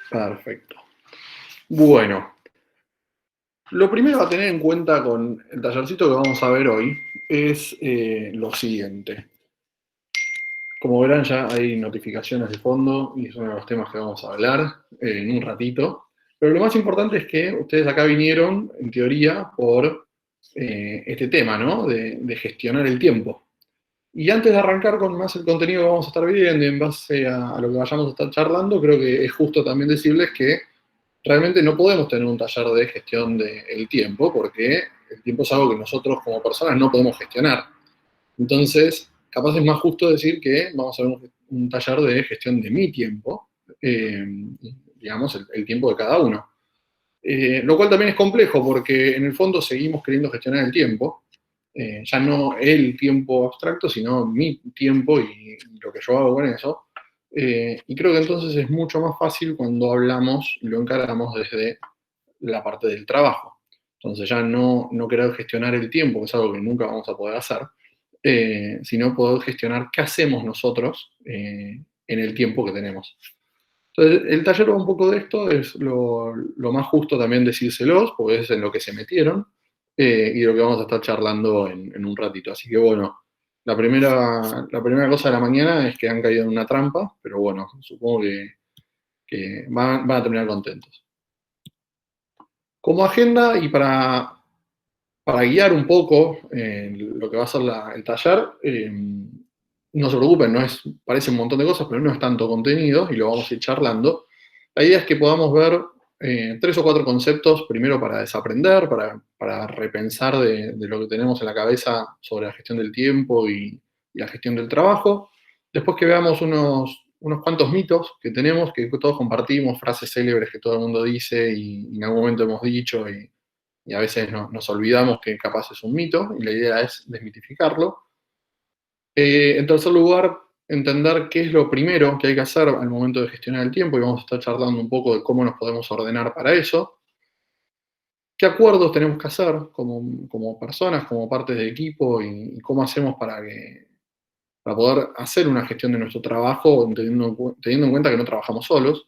Perfecto. Bueno, lo primero a tener en cuenta con el tallercito que vamos a ver hoy es lo siguiente. Como verán, ya hay notificaciones de fondo y es uno de los temas que vamos a hablar en un ratito. Pero lo más importante es que ustedes acá vinieron, en teoría, por este tema, ¿no? De gestionar el tiempo. Y antes de arrancar con más el contenido que vamos a estar viendo, en base a lo que vayamos a estar charlando, creo que es justo también decirles que realmente no podemos tener un taller de gestión del tiempo, porque el tiempo es algo que nosotros como personas no podemos gestionar. Entonces, capaz es más justo decir que vamos a ver un taller de gestión de mi tiempo, eh, digamos, el tiempo de cada uno. Lo cual también es complejo porque en el fondo seguimos queriendo gestionar el tiempo, ya no el tiempo abstracto, sino mi tiempo y lo que yo hago con eso. Y creo que entonces es mucho más fácil cuando hablamos y lo encaramos desde la parte del trabajo. Entonces ya no querer gestionar el tiempo, que es algo que nunca vamos a poder hacer, sino poder gestionar qué hacemos nosotros en el tiempo que tenemos. Entonces, el taller va un poco de esto, es lo más justo también decírselos, porque es en lo que se metieron, y de lo que vamos a estar charlando en un ratito. Así que bueno, la primera cosa de la mañana es que han caído en una trampa, pero bueno, supongo que van a terminar contentos. Como agenda y para guiar un poco lo que va a ser el taller, no se preocupen, parece un montón de cosas, pero no es tanto contenido y lo vamos a ir charlando. La idea es que podamos ver 3 o 4 conceptos, primero para desaprender, para repensar de lo que tenemos en la cabeza sobre la gestión del tiempo y la gestión del trabajo. Después que veamos unos cuantos mitos que tenemos, que todos compartimos, frases célebres que todo el mundo dice y en algún momento hemos dicho y a veces nos olvidamos que capaz es un mito, y la idea es desmitificarlo. En tercer lugar, entender qué es lo primero que hay que hacer al momento de gestionar el tiempo, y vamos a estar charlando un poco de cómo nos podemos ordenar para eso. ¿Qué acuerdos tenemos que hacer como personas, como partes de equipo, y cómo hacemos para poder hacer una gestión de nuestro trabajo, teniendo en cuenta que no trabajamos solos?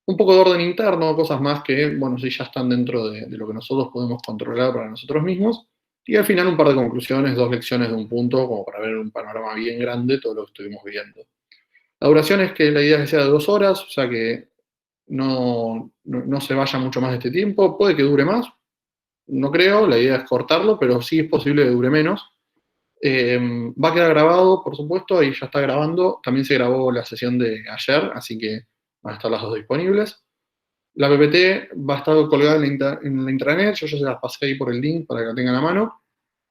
Un poco de orden interno, cosas más que, bueno, sí ya están dentro de lo que nosotros podemos controlar para nosotros mismos. Y al final un par de conclusiones, 2 lecciones de un punto, como para ver un panorama bien grande de todo lo que estuvimos viendo. La duración es que la idea es que sea de 2 horas, o sea que no se vaya mucho más de este tiempo. Puede que dure más, no creo, la idea es cortarlo, pero sí es posible que dure menos. Va a quedar grabado, por supuesto, ahí ya está grabando. También se grabó la sesión de ayer, así que van a estar las dos disponibles. La PPT va a estar colgada en la intranet, yo ya se las pasé ahí por el link para que la tengan a mano.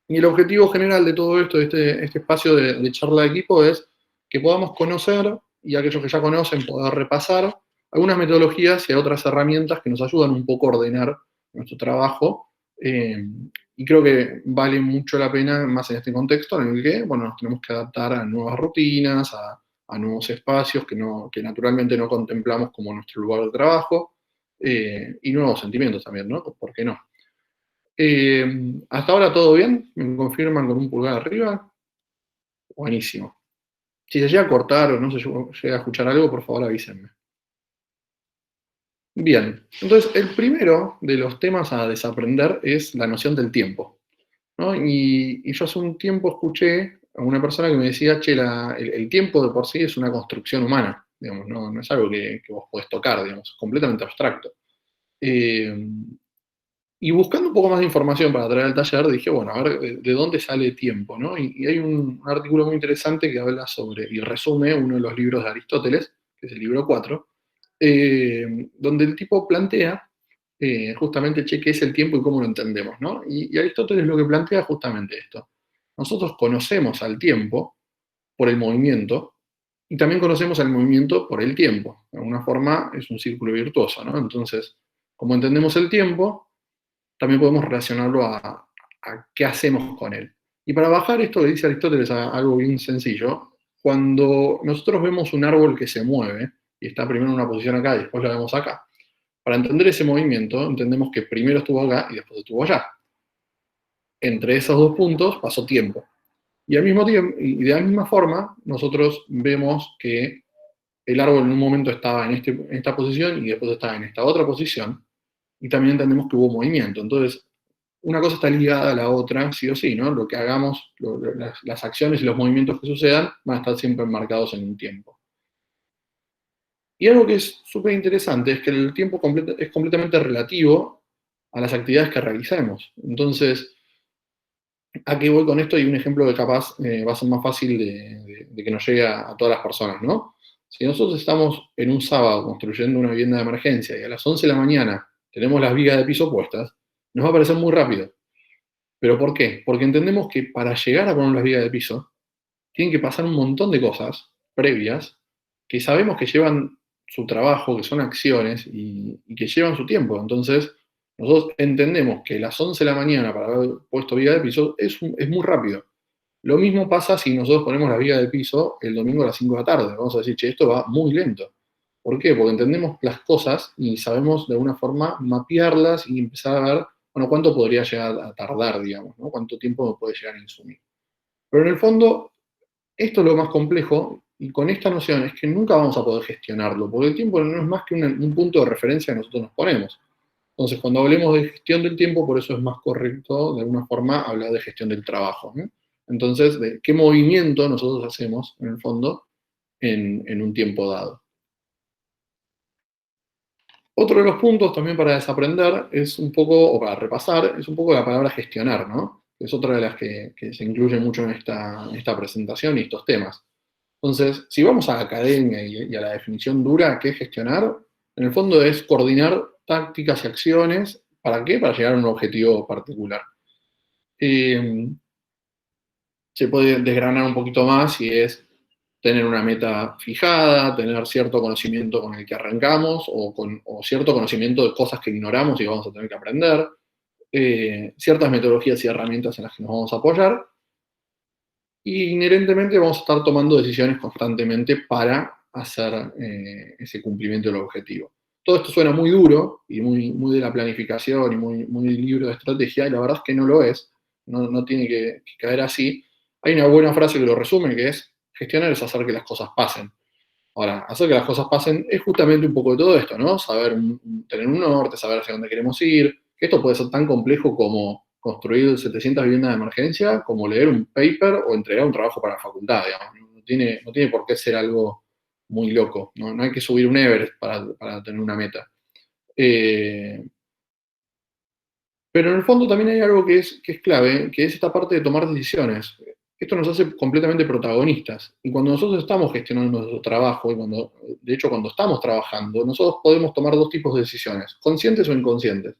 Y el objetivo general de todo esto, de este espacio de charla de equipo, es que podamos conocer, y aquellos que ya conocen poder repasar, algunas metodologías y otras herramientas que nos ayudan un poco a ordenar nuestro trabajo. Y creo que vale mucho la pena, más en este contexto en el que, bueno, nos tenemos que adaptar a nuevas rutinas, a nuevos espacios que naturalmente no contemplamos como nuestro lugar de trabajo, y nuevos sentimientos también, ¿no? ¿Por qué no? Hasta ahora todo bien, me confirman con un pulgar arriba. Buenísimo. Si se llega a cortar o no se llega a escuchar algo, por favor avísenme. Bien, entonces el primero de los temas a desaprender es la noción del tiempo, ¿no? Y yo hace un tiempo escuché a una persona que me decía, che, el tiempo de por sí es una construcción humana, digamos, no es algo que vos podés tocar, digamos, es completamente abstracto. Eh, Y buscando un poco más de información para traer al taller, dije, bueno, a ver, ¿de dónde sale tiempo? ¿No? Y hay un artículo muy interesante que habla sobre, y resume uno de los libros de Aristóteles, que es el libro 4, donde el tipo plantea justamente, che, qué es el tiempo y cómo lo entendemos, ¿no? Y Aristóteles lo que plantea es justamente esto. Nosotros conocemos al tiempo por el movimiento, y también conocemos al movimiento por el tiempo. De alguna forma es un círculo virtuoso, ¿no? Entonces, como entendemos el tiempo, también podemos relacionarlo a qué hacemos con él. Y para bajar esto que dice Aristóteles a algo bien sencillo, cuando nosotros vemos un árbol que se mueve, y está primero en una posición acá y después lo vemos acá, para entender ese movimiento, entendemos que primero estuvo acá y después estuvo allá. Entre esos 2 puntos pasó tiempo. Y al mismo tiempo, y de la misma forma, nosotros vemos que el árbol en un momento estaba en esta posición y después estaba en esta otra posición, y también entendemos que hubo movimiento. Entonces, una cosa está ligada a la otra, sí o sí, ¿no? Lo que hagamos, las acciones y los movimientos que sucedan van a estar siempre enmarcados en un tiempo. Y algo que es súper interesante es que el tiempo es completamente relativo a las actividades que realicemos. Entonces, ¿a qué voy con esto? Y un ejemplo que capaz va a ser más fácil de que nos llegue a todas las personas, ¿no? Si nosotros estamos en un sábado construyendo una vivienda de emergencia y a las 11 de la mañana tenemos las vigas de piso puestas, nos va a parecer muy rápido. ¿Pero por qué? Porque entendemos que para llegar a poner las vigas de piso, tienen que pasar un montón de cosas previas que sabemos que llevan su trabajo, que son acciones y que llevan su tiempo. Entonces, nosotros entendemos que las 11 de la mañana para haber puesto viga de piso es muy rápido. Lo mismo pasa si nosotros ponemos la viga de piso el domingo a las 5 de la tarde. Vamos a decir, che, esto va muy lento. ¿Por qué? Porque entendemos las cosas y sabemos de alguna forma mapearlas y empezar a ver, bueno, cuánto podría llegar a tardar, digamos, ¿no? Cuánto tiempo puede llegar a insumir. Pero en el fondo, esto es lo más complejo, y con esta noción es que nunca vamos a poder gestionarlo, porque el tiempo no es más que un punto de referencia que nosotros nos ponemos. Entonces, cuando hablemos de gestión del tiempo, por eso es más correcto, de alguna forma, hablar de gestión del trabajo, ¿no? Entonces, de qué movimiento nosotros hacemos, en el fondo, en un tiempo dado. Otro de los puntos también para desaprender es un poco, o para repasar, es un poco la palabra gestionar, ¿no? Es otra de las que se incluye mucho en esta presentación y estos temas. Entonces, si vamos a la academia y a la definición dura, ¿qué es gestionar? En el fondo es coordinar tácticas y acciones. ¿Para qué? Para llegar a un objetivo particular. Eh, Se puede desgranar un poquito más y es tener una meta fijada, tener cierto conocimiento con el que arrancamos o cierto conocimiento de cosas que ignoramos y vamos a tener que aprender, ciertas metodologías y herramientas en las que nos vamos a apoyar, y inherentemente vamos a estar tomando decisiones constantemente para hacer ese cumplimiento del objetivo. Todo esto suena muy duro y muy de la planificación y muy libro de estrategia, y la verdad es que no lo es, no tiene que caer así. Hay una buena frase que lo resume, que es: gestionar es hacer que las cosas pasen. Ahora, hacer que las cosas pasen es justamente un poco de todo esto, ¿no? Saber, tener un norte, saber hacia dónde queremos ir, que esto puede ser tan complejo como construir 700 viviendas de emergencia, como leer un paper o entregar un trabajo para la facultad, digamos. No tiene por qué ser algo muy loco, no hay que subir un Everest para tener una meta. Pero en el fondo también hay algo que es clave, que es esta parte de tomar decisiones. Esto nos hace completamente protagonistas. Y cuando nosotros estamos gestionando nuestro trabajo, de hecho cuando estamos trabajando, nosotros podemos tomar dos tipos de decisiones, conscientes o inconscientes.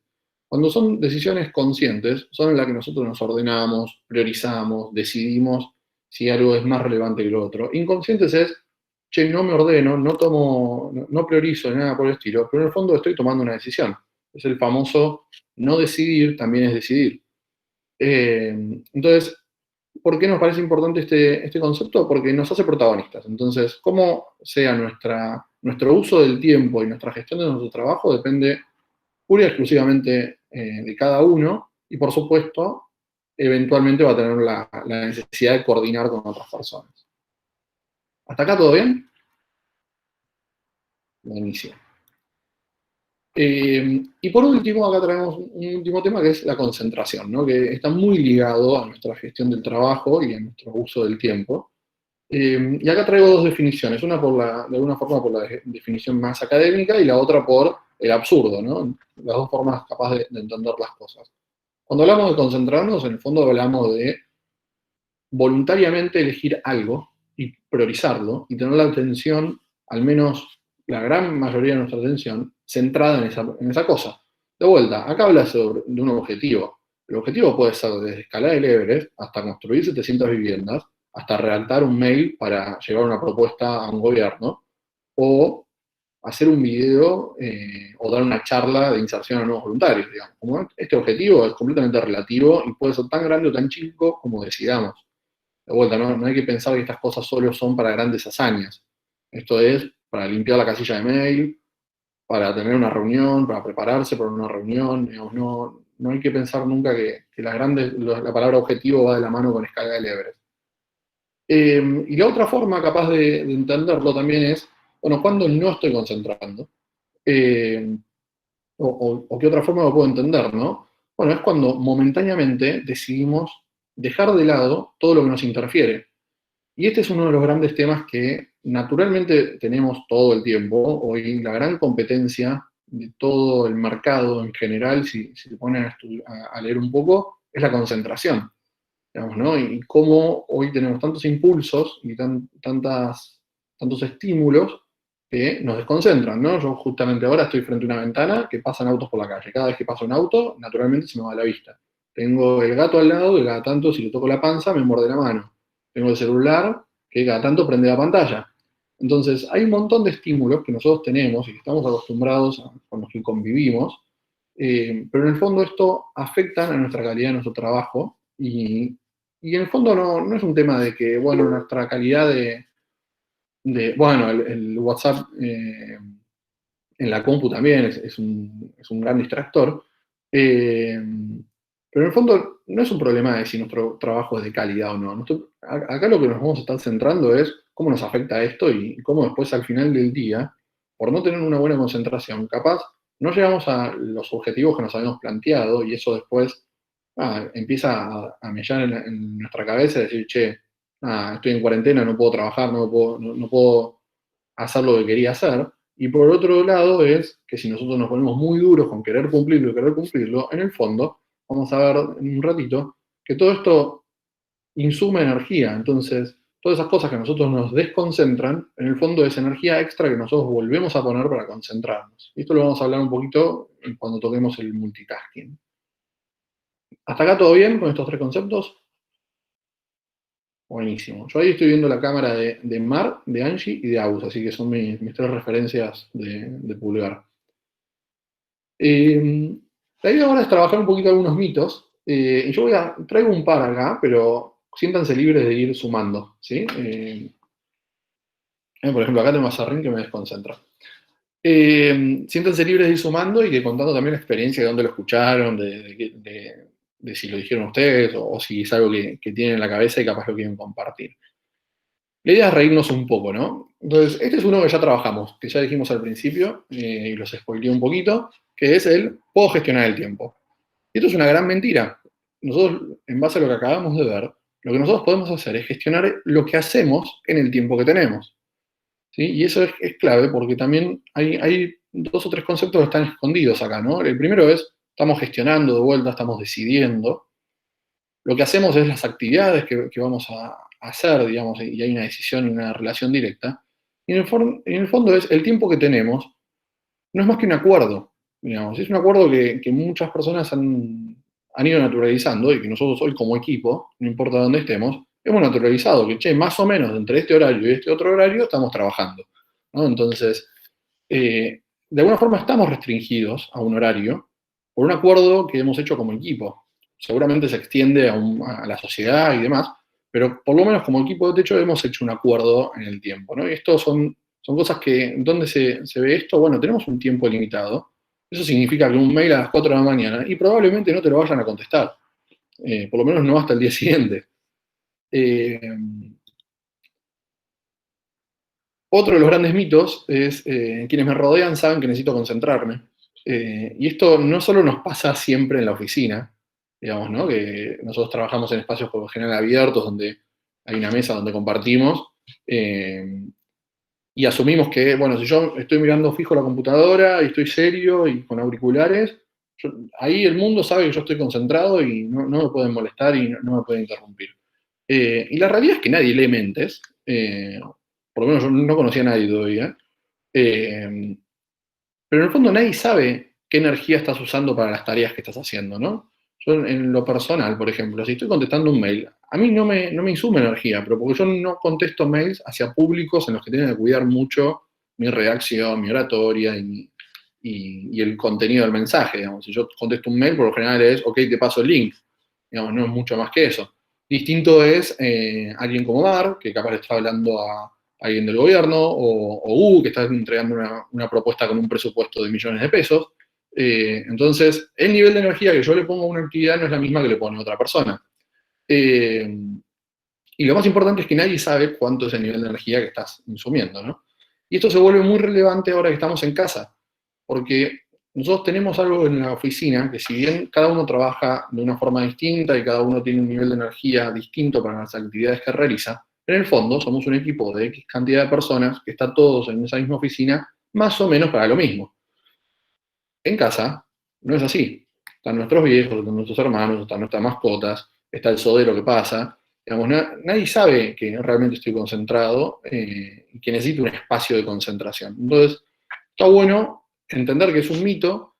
Cuando son decisiones conscientes, son en las que nosotros nos ordenamos, priorizamos, decidimos si algo es más relevante que lo otro. Inconscientes es, che, no me ordeno, no priorizo ni nada por el estilo, pero en el fondo estoy tomando una decisión. Es el famoso no decidir también es decidir. Entonces, ¿por qué nos parece importante este concepto? Porque nos hace protagonistas. Entonces, cómo sea nuestro uso del tiempo y nuestra gestión de nuestro trabajo depende pura y exclusivamente de cada uno, y por supuesto, eventualmente va a tener la necesidad de coordinar con otras personas. ¿Hasta acá todo bien? Buenísimo. Y por último, acá traemos un último tema, que es la concentración, ¿no? Que está muy ligado a nuestra gestión del trabajo y a nuestro uso del tiempo. Y acá traigo dos definiciones, una de alguna forma por la definición más académica y la otra por el absurdo, ¿no? Las dos formas capaz de entender las cosas. Cuando hablamos de concentrarnos, en el fondo hablamos de voluntariamente elegir algo y priorizarlo y tener la atención, al menos la gran mayoría de nuestra atención, centrada en esa cosa. De vuelta, acá habla de un objetivo. El objetivo puede ser desde escalar el Everest hasta construir 700 viviendas, hasta redactar un mail para llevar una propuesta a un gobierno, o hacer un video o dar una charla de inserción a nuevos voluntarios, digamos. Como este objetivo es completamente relativo y puede ser tan grande o tan chico como decidamos. De vuelta, no hay que pensar que estas cosas solo son para grandes hazañas. Esto es para limpiar la casilla de mail, para tener una reunión, para prepararse para una reunión. Digamos, no hay que pensar nunca que la palabra objetivo va de la mano con escala del Everest. Y la otra forma capaz de entenderlo también es Bueno, ¿cuándo no estoy concentrando? Eh, o qué otra forma lo puedo entender, ¿no? Bueno, es cuando momentáneamente decidimos dejar de lado todo lo que nos interfiere. Y este es uno de los grandes temas que naturalmente tenemos todo el tiempo. Hoy la gran competencia de todo el mercado en general, si se ponen a leer un poco, es la concentración, digamos, ¿no? Y cómo hoy tenemos tantos impulsos y tantos estímulos que nos desconcentran, ¿no? Yo justamente ahora estoy frente a una ventana que pasan autos por la calle. Cada vez que pasa un auto, naturalmente se me va la vista. Tengo el gato al lado y cada tanto, si le toco la panza, me muerde la mano. Tengo el celular que cada tanto prende la pantalla. Entonces, hay un montón de estímulos que nosotros tenemos y que estamos acostumbrados con los que convivimos, pero en el fondo esto afecta a nuestra calidad de nuestro trabajo y en el fondo no es un tema de que, bueno, nuestra calidad bueno, el WhatsApp en la compu también es un gran distractor, eh, pero en el fondo no es un problema de si nuestro trabajo es de calidad o no. Acá lo que nos vamos a estar centrando es cómo nos afecta esto y cómo después al final del día, por no tener una buena concentración, capaz no llegamos a los objetivos que nos habíamos planteado y eso después empieza a mellar en nuestra cabeza y decir, che, estoy en cuarentena, no puedo trabajar, no puedo hacer lo que quería hacer. Y por otro lado es que si nosotros nos ponemos muy duros con querer cumplirlo, en el fondo vamos a ver en un ratito que todo esto insume energía. Entonces, todas esas cosas que a nosotros nos desconcentran, en el fondo es energía extra que nosotros volvemos a poner para concentrarnos. Y esto lo vamos a hablar un poquito cuando toquemos el multitasking. ¿Hasta acá todo bien con estos tres conceptos? Buenísimo. Yo ahí estoy viendo la cámara de Mar, de Angie y de Aus, así que son mis tres referencias de pulgar. La idea ahora es trabajar un poquito algunos mitos, y yo traigo un par acá, pero siéntanse libres de ir sumando, ¿sí? Por ejemplo, acá tengo a Sarrín que me desconcentra. Siéntanse libres de ir sumando y de contando también la experiencia de dónde lo escucharon, de si lo dijeron ustedes o si es algo que tienen en la cabeza y capaz lo quieren compartir. La idea es reírnos un poco, ¿no? Entonces, este es uno que ya trabajamos, que ya dijimos al principio, y los spoileé un poquito, que es el puedo gestionar el tiempo. Y esto es una gran mentira. Nosotros, en base a lo que acabamos de ver, lo que nosotros podemos hacer es gestionar lo que hacemos en el tiempo que tenemos. ¿Sí? Y eso es clave porque también hay dos o tres conceptos que están escondidos acá, ¿no? El primero es, estamos gestionando de vuelta, estamos decidiendo. Lo que hacemos es las actividades que vamos a hacer, digamos, y hay una decisión y una relación directa. Y en el fondo es el tiempo que tenemos, no es más que un acuerdo, digamos, es un acuerdo que muchas personas han ido naturalizando y que nosotros hoy como equipo, no importa dónde estemos, hemos naturalizado que, che, más o menos entre este horario y este otro horario estamos trabajando, ¿no? Entonces, de alguna forma estamos restringidos a un horario por un acuerdo que hemos hecho como equipo. Seguramente se extiende a la sociedad y demás, pero por lo menos como equipo de techo hemos hecho un acuerdo en el tiempo, ¿no? Y esto son cosas que, ¿dónde se ve esto? Bueno, tenemos un tiempo limitado. Eso significa que un mail a las 4 de la mañana y probablemente no te lo vayan a contestar. Por lo menos no hasta el día siguiente. Eh, Otro de los grandes mitos es, quienes me rodean saben que necesito concentrarme. Y esto no solo nos pasa siempre en la oficina, digamos, ¿no? Que nosotros trabajamos en espacios por lo general abiertos, donde hay una mesa donde compartimos, y asumimos que, bueno, si yo estoy mirando fijo la computadora y estoy serio y con auriculares, ahí el mundo sabe que yo estoy concentrado y no me pueden molestar y no me pueden interrumpir. Y la realidad es que nadie lee mentes, por lo menos yo no conocía a nadie todavía, eh, pero en el fondo nadie sabe qué energía estás usando para las tareas que estás haciendo, ¿no? Yo en lo personal, por ejemplo, si estoy contestando un mail, a mí no me insume energía, pero porque yo no contesto mails hacia públicos en los que tienen que cuidar mucho mi redacción, mi oratoria y el contenido del mensaje, digamos. Si yo contesto un mail, por lo general es, ok, te paso el link, digamos, no es mucho más que eso. Distinto es alguien como Mar, que capaz le está hablando a alguien del gobierno, o que está entregando una propuesta con un presupuesto de millones de pesos. Entonces, el nivel de energía que yo le pongo a una actividad no es la misma que le pone otra persona. Y lo más importante es que nadie sabe cuánto es el nivel de energía que estás insumiendo, ¿no? Y esto se vuelve muy relevante ahora que estamos en casa, porque nosotros tenemos algo en la oficina que si bien cada uno trabaja de una forma distinta y cada uno tiene un nivel de energía distinto para las actividades que realiza, en el fondo somos un equipo de X cantidad de personas que está todos en esa misma oficina, más o menos para lo mismo. En casa no es así. Están nuestros viejos, están nuestros hermanos, están nuestras mascotas, está el sodero que pasa. Digamos, nadie sabe que realmente estoy concentrado y que necesito un espacio de concentración. Entonces, está bueno entender que es un mito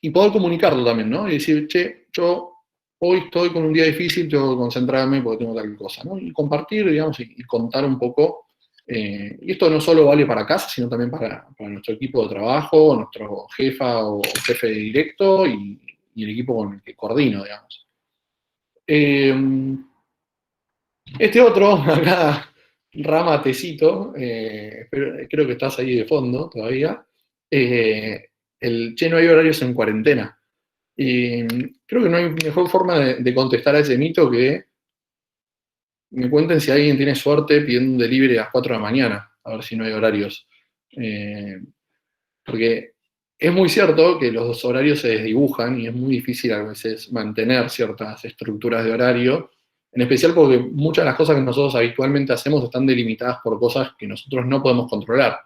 y poder comunicarlo también, ¿no? Y decir, che, yo hoy estoy con un día difícil, tengo que concentrarme porque tengo tal cosa, ¿no? Y compartir, digamos, y contar un poco. Y esto no solo vale para casa, sino también para nuestro equipo de trabajo, nuestro jefa o jefe directo y el equipo con el que coordino, digamos. Este otro, acá, Rama Tecito, creo que estás ahí de fondo todavía, che, no hay horarios en cuarentena. Y creo que no hay mejor forma de contestar a ese mito que me cuenten si alguien tiene suerte pidiendo un delivery a las 4 de la mañana, a ver si no hay horarios. Eh, Porque es muy cierto que los horarios se desdibujan y es muy difícil a veces mantener ciertas estructuras de horario, en especial porque muchas de las cosas que nosotros habitualmente hacemos están delimitadas por cosas que nosotros no podemos controlar,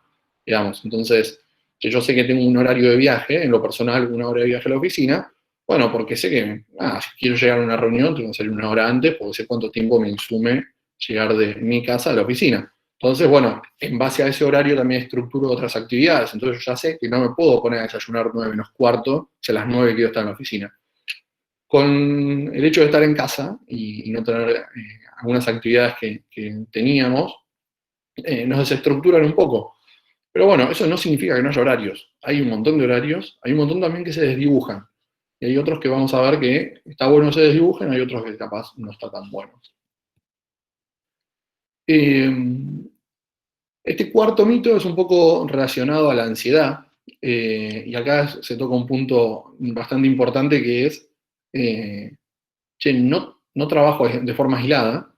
digamos. Entonces, que yo sé que tengo un horario de viaje, en lo personal, una hora de viaje a la oficina, bueno, porque sé que, si quiero llegar a una reunión, tengo que salir una hora antes, porque sé cuánto tiempo me insume llegar de mi casa a la oficina. Entonces, bueno, en base a ese horario también estructuro otras actividades. Entonces yo ya sé que no me puedo poner a desayunar 9 menos cuarto, si a las 9 quiero estar en la oficina. Con el hecho de estar en casa y no tener algunas actividades que teníamos, nos desestructuran un poco. Pero bueno, eso no significa que no haya horarios. Hay un montón de horarios, hay un montón también que se desdibujan. Y hay otros que vamos a ver que está bueno que se desdibujen, hay otros que capaz no está tan bueno. Eh, Este cuarto mito es un poco relacionado a la ansiedad, y acá se toca un punto bastante importante que es, che, no trabajo de forma aislada,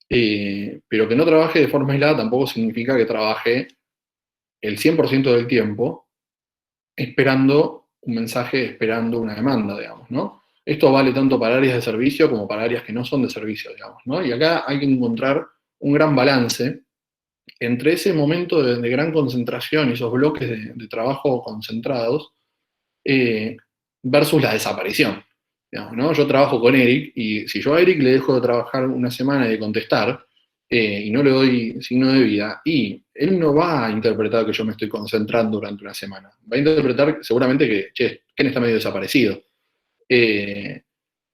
pero que no trabaje de forma aislada tampoco significa que trabaje el 100% del tiempo esperando un mensaje, esperando una demanda, digamos, ¿no? Esto vale tanto para áreas de servicio como para áreas que no son de servicio, digamos, ¿no? Y acá hay que encontrar un gran balance entre ese momento de gran concentración y esos bloques de trabajo concentrados eh, versus la desaparición. Digamos, ¿no? Yo trabajo con Eric y si yo a Eric le dejo de trabajar una semana y de contestar y no le doy signo de vida, y él no va a interpretar que yo me estoy concentrando durante una semana. Va a interpretar seguramente que, che, Ken está medio desaparecido. Eh,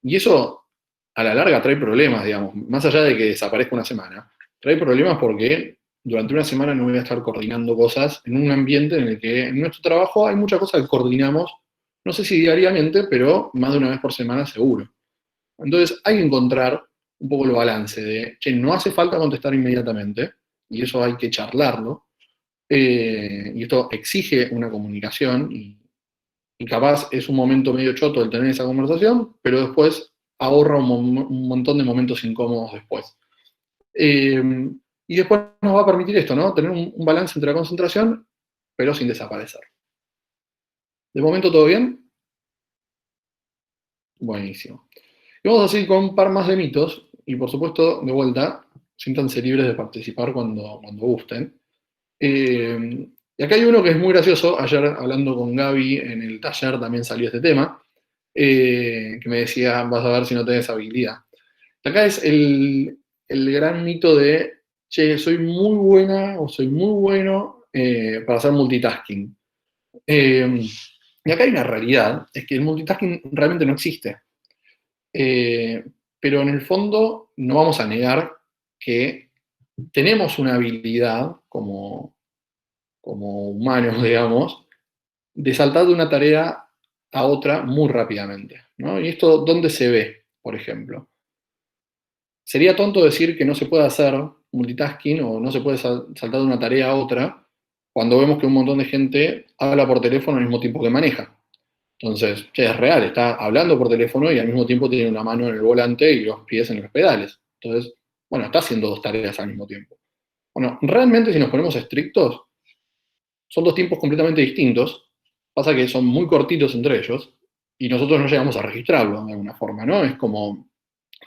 y eso a la larga trae problemas, digamos, más allá de que desaparezca una semana, trae problemas porque durante una semana no voy a estar coordinando cosas en un ambiente en el que en nuestro trabajo hay muchas cosas que coordinamos, no sé si diariamente, pero más de una vez por semana seguro. Entonces hay que encontrar un poco el balance de, che, no hace falta contestar inmediatamente, y eso hay que charlarlo, y esto exige una comunicación, y capaz es un momento medio choto el tener esa conversación, pero después ahorra un montón de momentos incómodos después. Eh, y después nos va a permitir esto, ¿no? Tener un balance entre la concentración, pero sin desaparecer. ¿De momento todo bien? Buenísimo. Y vamos a seguir con un par más de mitos, y por supuesto, de vuelta, siéntanse libres de participar cuando gusten. Y acá hay uno que es muy gracioso, ayer hablando con Gaby en el taller también salió este tema, que me decía, vas a ver si no tenés habilidad. Acá es el gran mito de, che, soy muy buena o soy muy bueno para hacer multitasking. Y acá hay una realidad, es que el multitasking realmente no existe. Eh, pero en el fondo no vamos a negar que tenemos una habilidad como humanos, digamos, de saltar de una tarea a otra muy rápidamente, ¿no? ¿Y esto dónde se ve, por ejemplo? Sería tonto decir que no se puede hacer multitasking o no se puede saltar de una tarea a otra cuando vemos que un montón de gente habla por teléfono al mismo tiempo que maneja. Entonces, che, es real, está hablando por teléfono y al mismo tiempo tiene una mano en el volante y los pies en los pedales. Entonces, bueno, está haciendo dos tareas al mismo tiempo. Bueno, realmente si nos ponemos estrictos, son dos tiempos completamente distintos. Pasa que son muy cortitos entre ellos y nosotros no llegamos a registrarlo de alguna forma, ¿no? Es como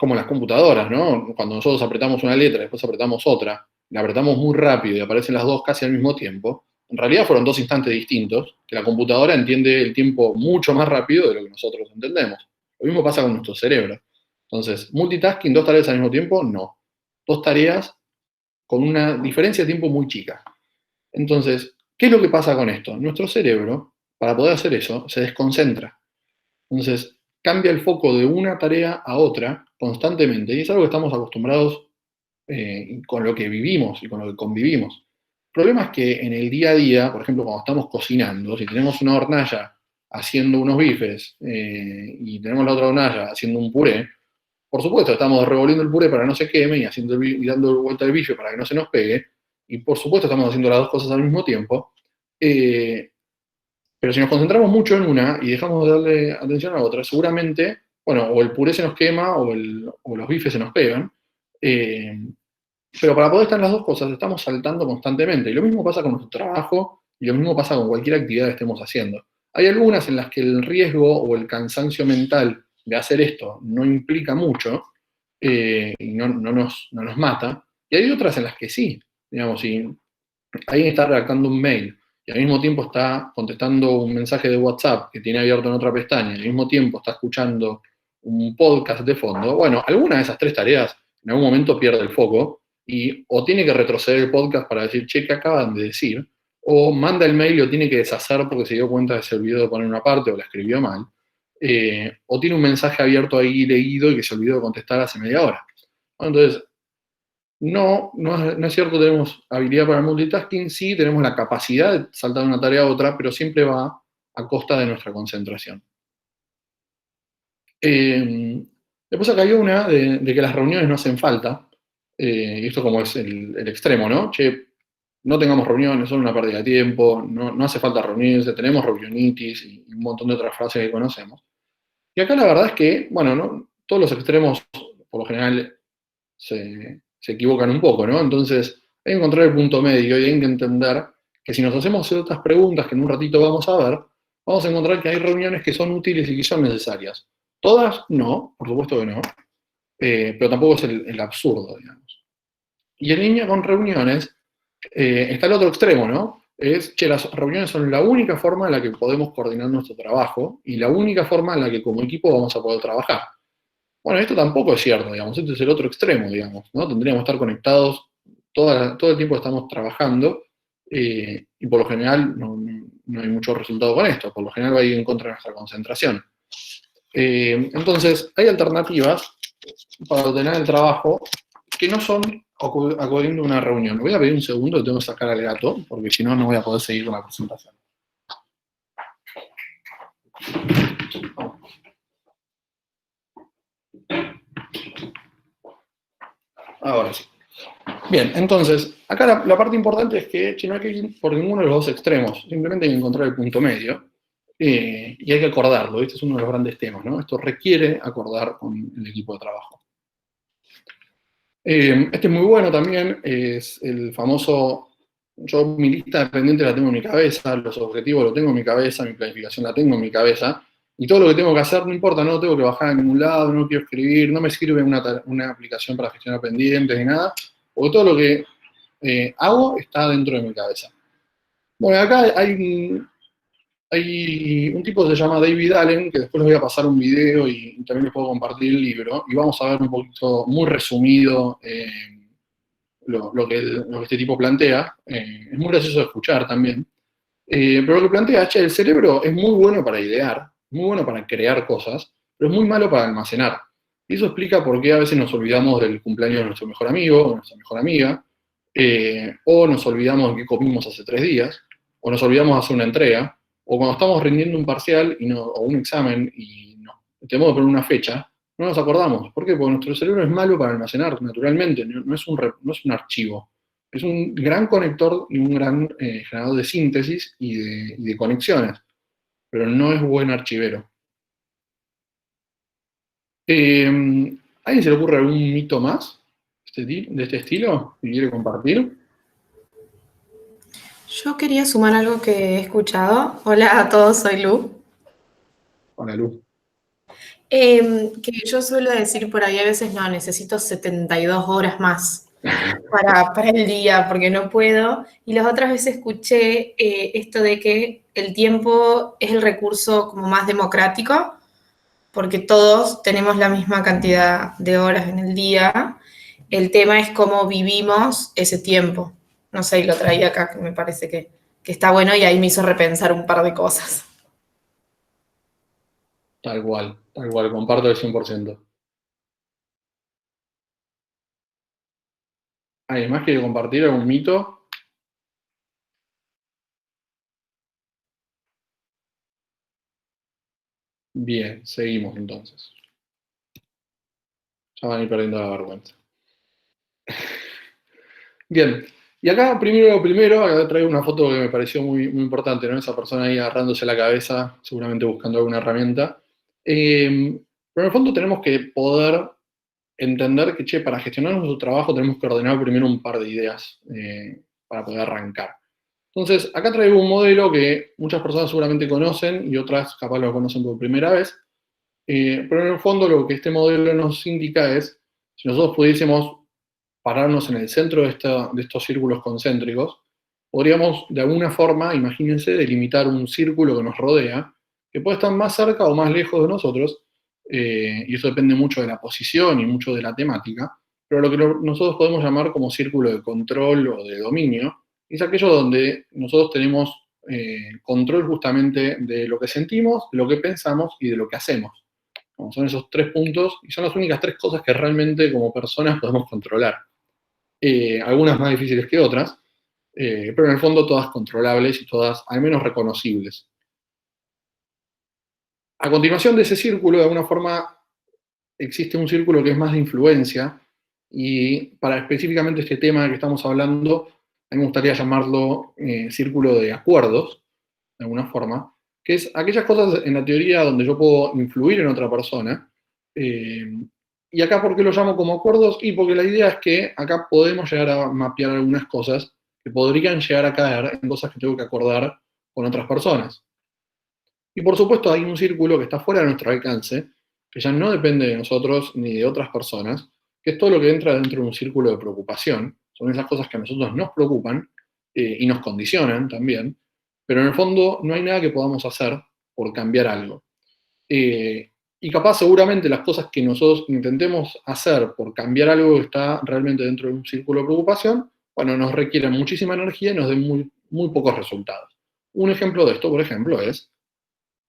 las computadoras, ¿no? Cuando nosotros apretamos una letra y después apretamos otra, la apretamos muy rápido y aparecen las dos casi al mismo tiempo. En realidad fueron dos instantes distintos, que la computadora entiende el tiempo mucho más rápido de lo que nosotros entendemos. Lo mismo pasa con nuestro cerebro. Entonces, multitasking, dos tareas al mismo tiempo, no. Dos tareas con una diferencia de tiempo muy chica. Entonces, ¿qué es lo que pasa con esto? Nuestro cerebro, para poder hacer eso, se desconcentra. Entonces, cambia el foco de una tarea a otra constantemente, y es algo que estamos acostumbrados con lo que vivimos y con lo que convivimos. El problema es que en el día a día, por ejemplo, cuando estamos cocinando, si tenemos una hornalla haciendo unos bifes y tenemos la otra hornalla haciendo un puré, por supuesto estamos revolviendo el puré para que no se queme y dando vuelta el bife para que no se nos pegue, y por supuesto estamos haciendo las dos cosas al mismo tiempo, eh, pero si nos concentramos mucho en una y dejamos de darle atención a la otra, seguramente, bueno, o el puré se nos quema o los bifes se nos pegan. eh, pero para poder estar en las dos cosas estamos saltando constantemente. Y lo mismo pasa con nuestro trabajo y lo mismo pasa con cualquier actividad que estemos haciendo. Hay algunas en las que el riesgo o el cansancio mental de hacer esto no implica mucho y no nos mata. Y hay otras en las que sí. Digamos, si alguien está redactando un mail y al mismo tiempo está contestando un mensaje de WhatsApp que tiene abierto en otra pestaña, y al mismo tiempo está escuchando un podcast de fondo, bueno, alguna de esas tres tareas en algún momento pierde el foco y o tiene que retroceder el podcast para decir, che, ¿qué acaban de decir? O manda el mail y lo tiene que deshacer porque se dio cuenta que se olvidó de poner una parte o la escribió mal. O tiene un mensaje abierto ahí leído y que se olvidó de contestar hace media hora. Bueno, entonces, no es cierto, tenemos habilidad para el multitasking, sí tenemos la capacidad de saltar de una tarea a otra, pero siempre va a costa de nuestra concentración. Después acá hay una de que las reuniones no hacen falta, y esto como es el extremo, ¿no? Che, no tengamos reuniones, son una pérdida de tiempo, no hace falta reunirse, tenemos reunionitis y un montón de otras frases que conocemos. Y acá la verdad es que, bueno, ¿no? Todos los extremos, por lo general, se equivocan un poco, ¿no? Entonces, hay que encontrar el punto medio y hay que entender que si nos hacemos ciertas preguntas que en un ratito vamos a ver, vamos a encontrar que hay reuniones que son útiles y que son necesarias. Todas no, por supuesto que no, pero tampoco es el absurdo, digamos. Y en línea con reuniones, está el otro extremo, ¿no? Es que las reuniones son la única forma en la que podemos coordinar nuestro trabajo y la única forma en la que como equipo vamos a poder trabajar. Bueno, esto tampoco es cierto, digamos, este es el otro extremo, digamos, ¿no? Tendríamos que estar conectados todo el tiempo que estamos trabajando y por lo general no hay mucho resultado con esto, por lo general va a ir en contra de nuestra concentración. Entonces, hay alternativas para ordenar el trabajo que no son acudiendo a una reunión. Me voy a pedir un segundo, tengo que sacar al gato, porque si no, no voy a poder seguir con la presentación. Ahora sí. Bien, entonces, acá la parte importante es que no hay que ir por ninguno de los dos extremos, simplemente hay que encontrar el punto medio y hay que acordarlo. Este es uno de los grandes temas, ¿no? Esto requiere acordar con el equipo de trabajo. Este es muy bueno también, es el famoso, yo mi lista de pendientes la tengo en mi cabeza, los objetivos los tengo en mi cabeza, mi planificación la tengo en mi cabeza, y todo lo que tengo que hacer no importa, no lo tengo que bajar a ningún lado, no quiero escribir, no me sirve una aplicación para gestionar pendientes ni nada, porque todo lo que hago está dentro de mi cabeza. Bueno, acá hay un tipo que se llama David Allen, que después les voy a pasar un video y también les puedo compartir el libro, y vamos a ver un poquito, muy resumido, lo que este tipo plantea. Es muy gracioso de escuchar también. Pero lo que plantea, che, el cerebro es muy bueno para idear, muy bueno para crear cosas, pero es muy malo para almacenar. Y eso explica por qué a veces nos olvidamos del cumpleaños de nuestro mejor amigo o nuestra mejor amiga, o nos olvidamos de qué comimos hace 3 días, o nos olvidamos de hacer una entrega, o cuando estamos rindiendo un parcial o un examen y tenemos que poner una fecha, no nos acordamos. ¿Por qué? Porque nuestro cerebro es malo para almacenar naturalmente, no es un archivo. Es un gran conector y un gran generador de síntesis y de conexiones, pero no es buen archivero. ¿A alguien se le ocurre algún mito más de este estilo que quiere compartir? Yo quería sumar algo que he escuchado. Hola a todos, soy Lu. Hola, Lu. Que yo suelo decir por ahí a veces, no, necesito 72 horas más para el día porque no puedo. Y las otras veces escuché esto de que el tiempo es el recurso como más democrático porque todos tenemos la misma cantidad de horas en el día. El tema es cómo vivimos ese tiempo. No sé, y lo traía acá, que me parece que está bueno y ahí me hizo repensar un par de cosas. Tal cual, comparto el 100%. ¿Alguien más quiere compartir algún mito? Bien, seguimos entonces. Ya van a ir perdiendo la vergüenza. Bien, y acá primero, acá traigo una foto que me pareció muy importante, ¿no? Esa persona ahí agarrándose la cabeza, seguramente buscando alguna herramienta. Pero en el fondo tenemos que poder entender que, che, para gestionar nuestro trabajo tenemos que ordenar primero un par de ideas para poder arrancar. Entonces, acá traigo un modelo que muchas personas seguramente conocen y otras capaz lo conocen por primera vez, pero en el fondo lo que este modelo nos indica es, si nosotros pudiésemos pararnos en el centro de estos círculos concéntricos, podríamos de alguna forma, imagínense, delimitar un círculo que nos rodea, que puede estar más cerca o más lejos de nosotros, y eso depende mucho de la posición y mucho de la temática, pero lo que nosotros podemos llamar como círculo de control o de dominio, es aquello donde nosotros tenemos control justamente de lo que sentimos, de lo que pensamos y de lo que hacemos. Como son esos tres puntos y son las únicas tres cosas que realmente como personas podemos controlar. Algunas más difíciles que otras, pero en el fondo todas controlables y todas al menos reconocibles. A continuación de ese círculo, de alguna forma, existe un círculo que es más de influencia y para específicamente este tema que estamos hablando, a mí me gustaría llamarlo círculo de acuerdos, de alguna forma, que es aquellas cosas en la teoría donde yo puedo influir en otra persona. eh, y acá, ¿por qué lo llamo como acuerdos? Y porque la idea es que acá podemos llegar a mapear algunas cosas que podrían llegar a caer en cosas que tengo que acordar con otras personas. Y por supuesto hay un círculo que está fuera de nuestro alcance, que ya no depende de nosotros ni de otras personas, que es todo lo que entra dentro de un círculo de preocupación. Son esas cosas que a nosotros nos preocupan y nos condicionan también, pero en el fondo no hay nada que podamos hacer por cambiar algo. Y capaz seguramente las cosas que nosotros intentemos hacer por cambiar algo que está realmente dentro de un círculo de preocupación, bueno, nos requieren muchísima energía y nos den muy pocos resultados. Un ejemplo de esto, por ejemplo, es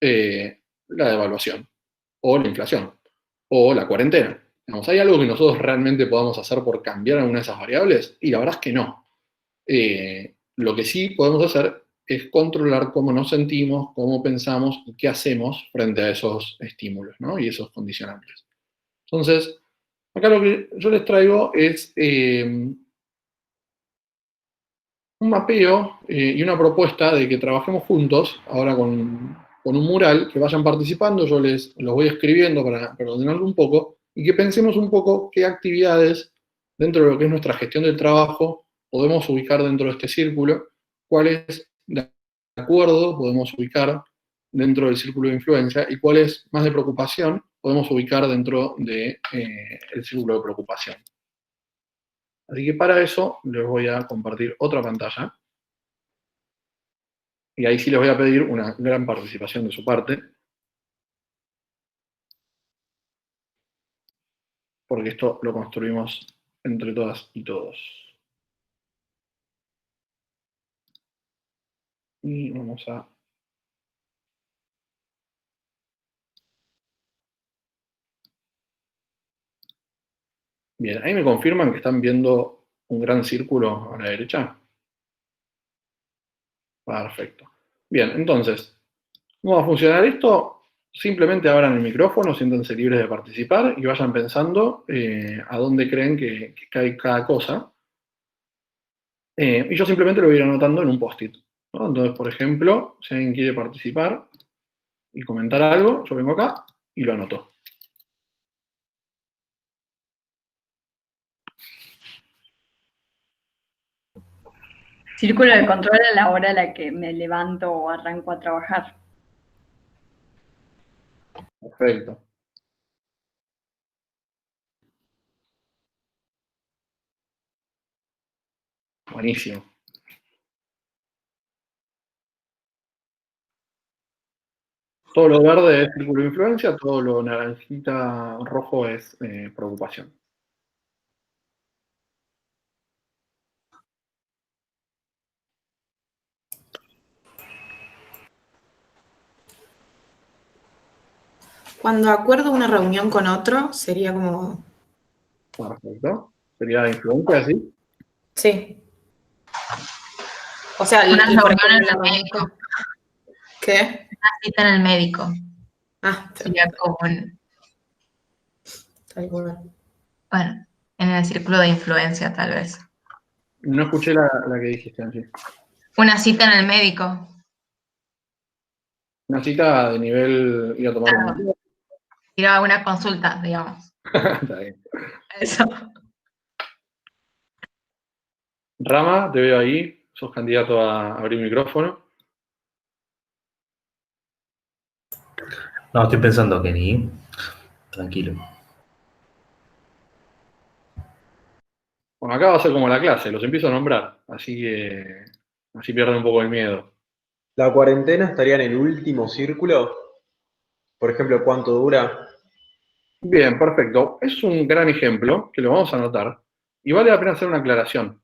la devaluación, o la inflación, o la cuarentena. Digamos, ¿hay algo que nosotros realmente podamos hacer por cambiar alguna de esas variables? Y la verdad es que no. Lo que sí podemos hacer es controlar cómo nos sentimos, cómo pensamos y qué hacemos frente a esos estímulos, ¿no? Y esos condicionantes. Entonces, acá lo que yo les traigo es un mapeo y una propuesta de que trabajemos juntos, ahora con un mural, que vayan participando, yo los voy escribiendo para ordenarlo un poco, y que pensemos un poco qué actividades dentro de lo que es nuestra gestión del trabajo podemos ubicar dentro de este círculo, cuáles de acuerdo podemos ubicar dentro del círculo de influencia y cuáles más de preocupación podemos ubicar dentro del círculo de preocupación. Así que para eso les voy a compartir otra pantalla. Y ahí sí les voy a pedir una gran participación de su parte, porque esto lo construimos entre todas y todos. Y vamos a... Bien, ahí me confirman que están viendo un gran círculo a la derecha. Perfecto. Bien, entonces, ¿cómo va a funcionar esto? Simplemente abran el micrófono, siéntanse libres de participar y vayan pensando a dónde creen que cae cada cosa. Y yo simplemente lo voy a ir anotando en un post-it, ¿no? Entonces, por ejemplo, si alguien quiere participar y comentar algo, yo vengo acá y lo anoto. Círculo de control a la hora a la que me levanto o arranco a trabajar. Perfecto. Buenísimo. Todo lo verde es círculo de influencia, todo lo naranjita rojo es preocupación. Cuando acuerdo una reunión con otro, sería como... Perfecto. ¿Sería influencia, sí? Sí. O sea, Una por reunión ejemplo, en la el reunión médico. con... ¿Qué? Una cita en el médico. Ah, Sería como, tal cual. bueno, en el círculo de influencia, tal vez. No escuché la que dijiste, Angie. Una cita en el médico. Una cita de nivel ir a tomar un Claro. Ir a una consulta, digamos. Está bien. Eso. Rama, te veo ahí. Sos candidato a abrir micrófono. No, estoy pensando, Kenny. Tranquilo. Bueno, acá va a ser como la clase, los empiezo a nombrar, así que así pierden un poco el miedo. ¿La cuarentena estaría en el último círculo? Por ejemplo, ¿cuánto dura? Bien, perfecto. Es un gran ejemplo que lo vamos a anotar y vale la pena hacer una aclaración.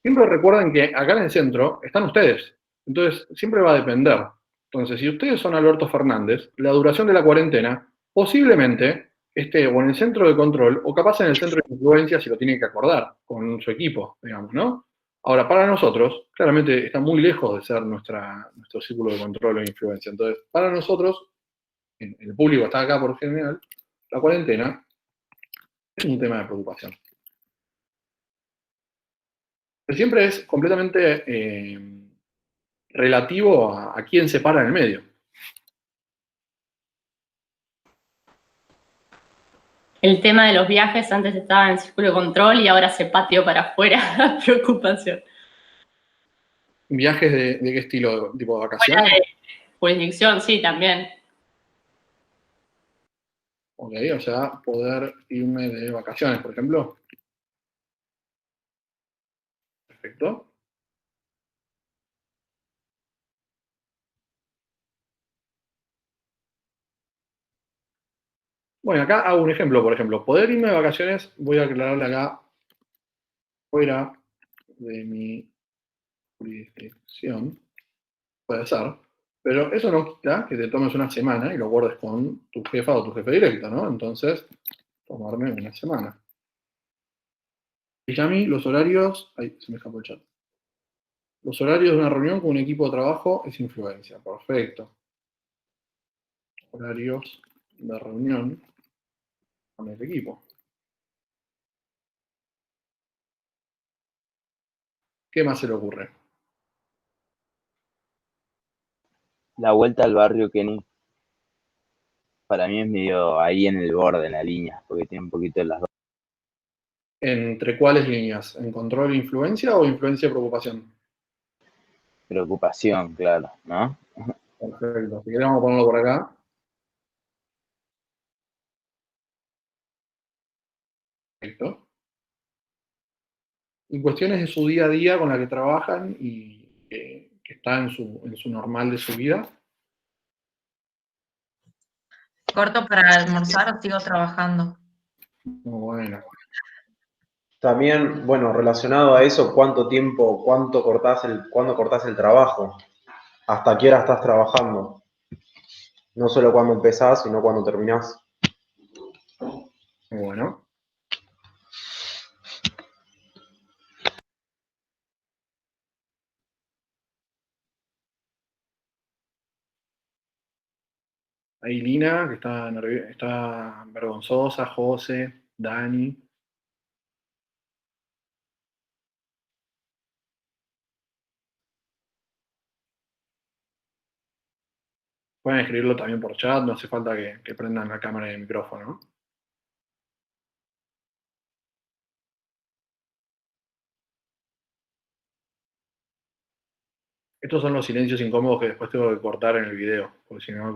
Siempre recuerden que acá en el centro están ustedes, entonces siempre va a depender. Entonces, si ustedes son Alberto Fernández, la duración de la cuarentena posiblemente esté o en el centro de control o capaz en el centro de influencia si lo tienen que acordar con su equipo, digamos, ¿no? Ahora, para nosotros, claramente está muy lejos de ser nuestro círculo de control o influencia. Entonces, para nosotros, el público está acá por general, la cuarentena es un tema de preocupación. Pero siempre es completamente relativo a quién se para en el medio. El tema de los viajes antes estaba en el círculo de control y ahora se pateó para afuera. Preocupación. ¿Viajes de qué estilo? ¿Tipo de Fuera vacaciones? de jurisdicción, sí, también. Ok, o sea, poder irme de vacaciones, por ejemplo. Perfecto. Bueno, acá hago un ejemplo, por ejemplo. Poder irme de vacaciones, voy a aclararle acá, fuera de mi jurisdicción, puede ser, pero eso no quita que te tomes una semana y lo guardes con tu jefa o tu jefe directo, ¿no? Entonces, tomarme una semana. Y a mí los horarios, ahí se me escapó el chat. Los horarios de una reunión con un equipo de trabajo es influencia, perfecto. Horarios de reunión con el equipo. ¿Qué más se le ocurre? La vuelta al barrio, Kenny, para mí es medio ahí en el borde, en la línea, porque tiene un poquito de las dos. ¿Entre cuáles líneas? ¿En control e influencia o influencia y preocupación? Preocupación, claro, ¿no? Perfecto. Si queremos ponerlo por acá. Perfecto. Y cuestiones de su día a día con la que trabajan y que está en su normal de su vida. ¿Corto para almorzar o sigo trabajando? Muy bueno. También, bueno, relacionado a eso, ¿cuánto tiempo, cuándo cortás el trabajo? ¿Hasta qué hora estás trabajando? No solo cuándo empezás, sino cuándo terminás. Muy bueno. Ahí Lina, que está vergonzosa, José, Dani. Pueden escribirlo también por chat, no hace falta que prendan la cámara y el micrófono, ¿no? Estos son los silencios incómodos que después tengo que cortar en el video, porque si no...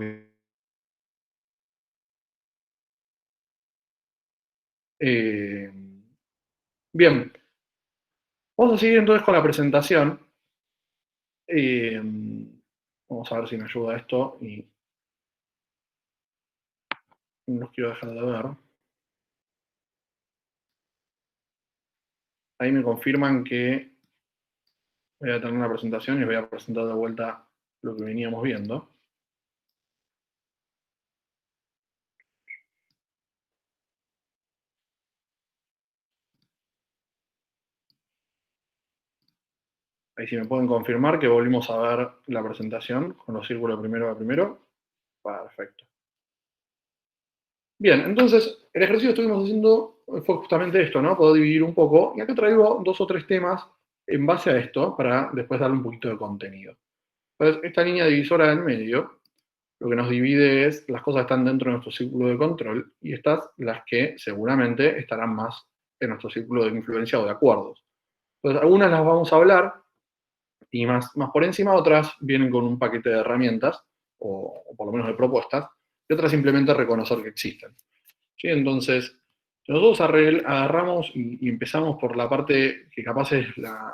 Bien, vamos a seguir entonces con la presentación. Vamos a ver si me ayuda esto y no los quiero dejar de ver. Ahí me confirman que voy a tener una presentación y os voy a presentar de vuelta lo que veníamos viendo. Ahí sí me pueden confirmar que volvimos a ver la presentación con los círculos primero a primero. Perfecto. Bien, entonces el ejercicio que estuvimos haciendo fue justamente esto, ¿no? Poder dividir un poco. Y acá traigo 2 o 3 temas en base a esto para después darle un poquito de contenido. Entonces, esta línea divisora del medio, lo que nos divide es las cosas que están dentro de nuestro círculo de control y estas las que seguramente estarán más en nuestro círculo de influencia o de acuerdos. Entonces, algunas las vamos a hablar y más por encima, otras vienen con un paquete de herramientas o por lo menos de propuestas y otras simplemente reconocer que existen. ¿Sí? Entonces, si nosotros agarramos y empezamos por la parte que capaz es la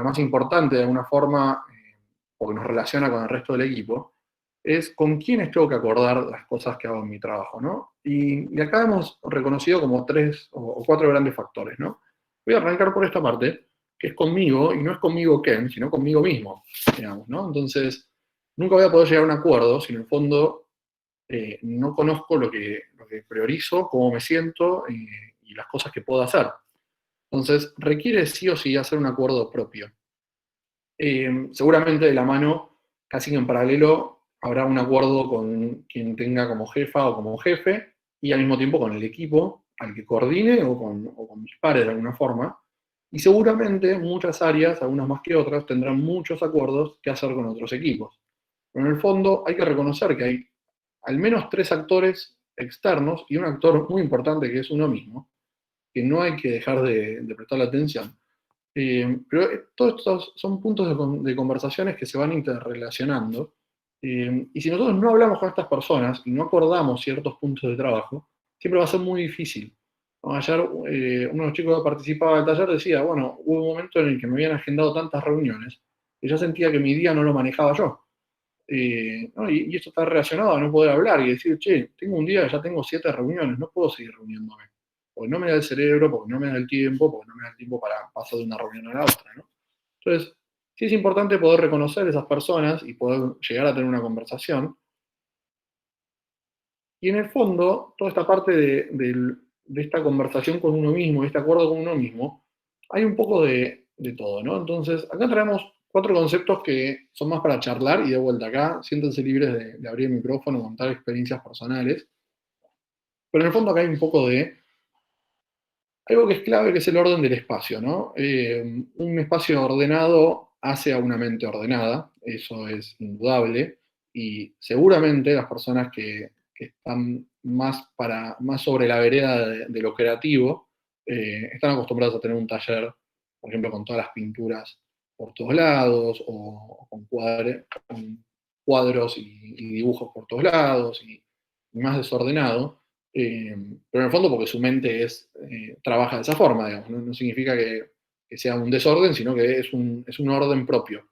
más importante de alguna forma, porque nos relaciona con el resto del equipo, es con quiénes tengo que acordar las cosas que hago en mi trabajo, ¿no? Y acá hemos reconocido como 3 o 4 grandes factores, ¿no? Voy a arrancar por esta parte, que es conmigo, y no es conmigo Ken, sino conmigo mismo, digamos, ¿no? Entonces, nunca voy a poder llegar a un acuerdo si en el fondo no conozco lo que priorizo, cómo me siento y las cosas que puedo hacer. Entonces, requiere sí o sí hacer un acuerdo propio. Seguramente de la mano, casi que en paralelo, habrá un acuerdo con quien tenga como jefa o como jefe, y al mismo tiempo con el equipo al que coordine o con mis pares de alguna forma. Y seguramente muchas áreas, algunas más que otras, tendrán muchos acuerdos que hacer con otros equipos. Pero en el fondo hay que reconocer que hay al menos 3 actores externos y un actor muy importante que es uno mismo, que no hay que dejar de prestarle atención. Pero todos estos son puntos de conversaciones que se van interrelacionando. Y si nosotros no hablamos con estas personas y no acordamos ciertos puntos de trabajo, siempre va a ser muy difícil. ¿No? Ayer uno de los chicos que participaba del taller decía, bueno, hubo un momento en el que me habían agendado tantas reuniones que yo sentía que mi día no lo manejaba yo. ¿No? Y esto está relacionado a no poder hablar y decir, che, tengo un día que ya tengo 7 reuniones, no puedo seguir reuniéndome. Porque no me da el cerebro, porque no me da el tiempo, porque no me da el tiempo para pasar de una reunión a la otra, ¿no? Entonces, sí es importante poder reconocer esas personas y poder llegar a tener una conversación. Y en el fondo, toda esta parte de esta conversación con uno mismo, de este acuerdo con uno mismo, hay un poco de todo, ¿no? Entonces, acá traemos 4 conceptos que son más para charlar y de vuelta acá, siéntense libres de abrir el micrófono, contar experiencias personales. Pero en el fondo acá hay un poco de algo que es clave, que es el orden del espacio, ¿no? Un espacio ordenado hace a una mente ordenada, eso es indudable, y seguramente las personas que están más sobre la vereda de lo creativo, están acostumbradas a tener un taller, por ejemplo, con todas las pinturas por todos lados, o con cuadros y dibujos por todos lados, y más desordenado. Pero en el fondo porque su mente trabaja de esa forma, digamos, no significa que sea un desorden, sino que es un orden propio.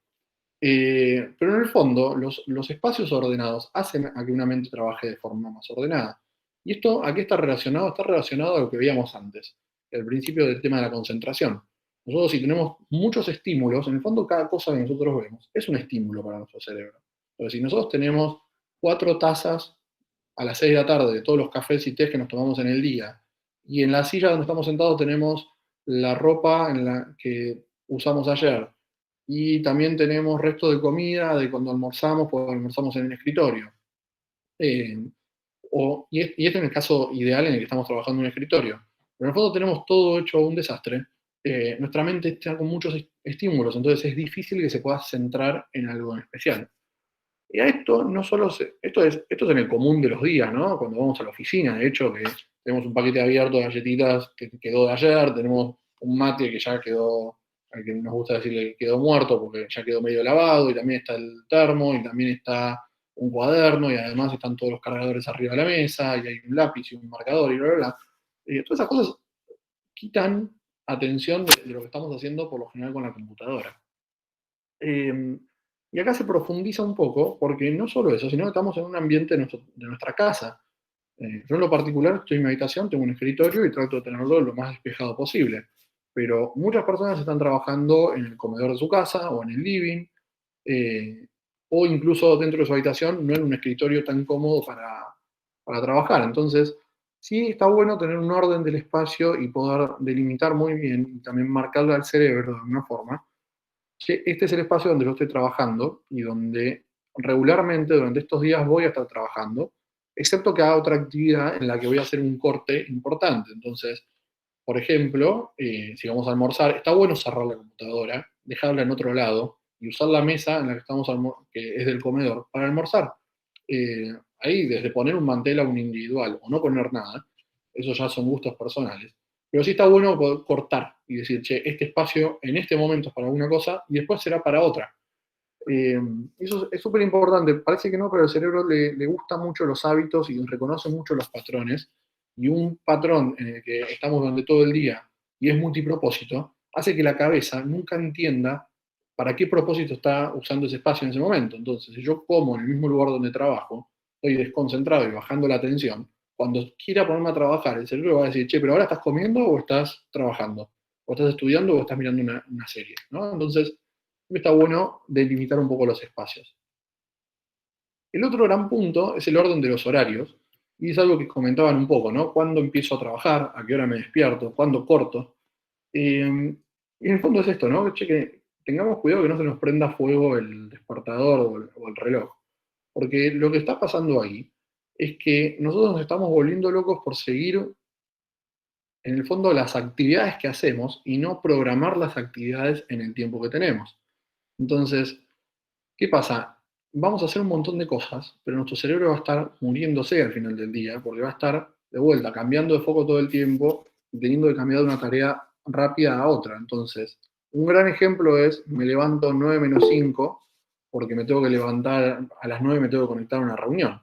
Pero en el fondo, los espacios ordenados hacen a que una mente trabaje de forma más ordenada. ¿Y esto a qué está relacionado? Está relacionado a lo que veíamos antes, el principio del tema de la concentración. Nosotros, si tenemos muchos estímulos, en el fondo cada cosa que nosotros vemos es un estímulo para nuestro cerebro. Entonces, si nosotros tenemos 4 tazas a las 6 de la tarde de todos los cafés y tés que nos tomamos en el día, y en la silla donde estamos sentados tenemos la ropa en la que usamos ayer, y también tenemos resto de comida de cuando almorzamos, porque almorzamos en el escritorio. Y este en el caso ideal en el que estamos trabajando en un escritorio. Pero en el fondo tenemos todo hecho un desastre. Nuestra mente está con muchos estímulos, entonces es difícil que se pueda centrar en algo en especial. Y a esto no solo esto es en el común de los días, ¿no? Cuando vamos a la oficina, de hecho, que tenemos un paquete abierto de galletitas que quedó de ayer, tenemos un mate que ya quedó al que nos gusta decirle que quedó muerto porque ya quedó medio lavado, y también está el termo, y también está un cuaderno, y además están todos los cargadores arriba de la mesa, y hay un lápiz y un marcador, y bla, bla, bla. Todas esas cosas quitan atención de lo que estamos haciendo por lo general con la computadora. Y acá se profundiza un poco, porque no solo eso, sino que estamos en un ambiente de nuestra casa. Yo en lo particular estoy en mi habitación, tengo un escritorio y trato de tenerlo lo más despejado posible. Pero muchas personas están trabajando en el comedor de su casa o en el living, o incluso dentro de su habitación, no en un escritorio tan cómodo para trabajar. Entonces, sí está bueno tener un orden del espacio y poder delimitar muy bien y también marcarle al cerebro de alguna forma que este es el espacio donde yo estoy trabajando y donde regularmente durante estos días voy a estar trabajando, excepto que haga otra actividad en la que voy a hacer un corte importante. Entonces, por ejemplo, si vamos a almorzar, está bueno cerrar la computadora, dejarla en otro lado y usar la mesa en la que estamos que es del comedor, para almorzar. Ahí, desde poner un mantel a un individual o no poner nada, eso ya son gustos personales. Pero sí está bueno poder cortar y decir, che, este espacio en este momento es para una cosa y después será para otra. Eso es súper importante. Parece que no, pero al cerebro le gustan mucho los hábitos y reconoce mucho los patrones. Y un patrón en el que estamos durante todo el día y es multipropósito, hace que la cabeza nunca entienda para qué propósito está usando ese espacio en ese momento. Entonces, si yo como en el mismo lugar donde trabajo, estoy desconcentrado y bajando la atención, cuando quiera ponerme a trabajar, el cerebro va a decir, che, pero ahora estás comiendo o estás trabajando, o estás estudiando o estás mirando una serie, ¿no? Entonces, está bueno delimitar un poco los espacios. El otro gran punto es el orden de los horarios, y es algo que comentaban un poco, ¿no? ¿Cuándo empiezo a trabajar? ¿A qué hora me despierto? ¿Cuándo corto? Y en el fondo es esto, ¿no? Che, que tengamos cuidado que no se nos prenda fuego el despertador o el reloj, porque lo que está pasando ahí es que nosotros nos estamos volviendo locos por seguir, en el fondo, las actividades que hacemos y no programar las actividades en el tiempo que tenemos. Entonces, ¿qué pasa? Vamos a hacer un montón de cosas, pero nuestro cerebro va a estar muriéndose al final del día, porque va a estar de vuelta, cambiando de foco todo el tiempo y teniendo que cambiar de una tarea rápida a otra. Entonces, un gran ejemplo es, me levanto 9 menos 5, porque me tengo que levantar a las 9, me tengo que conectar a una reunión.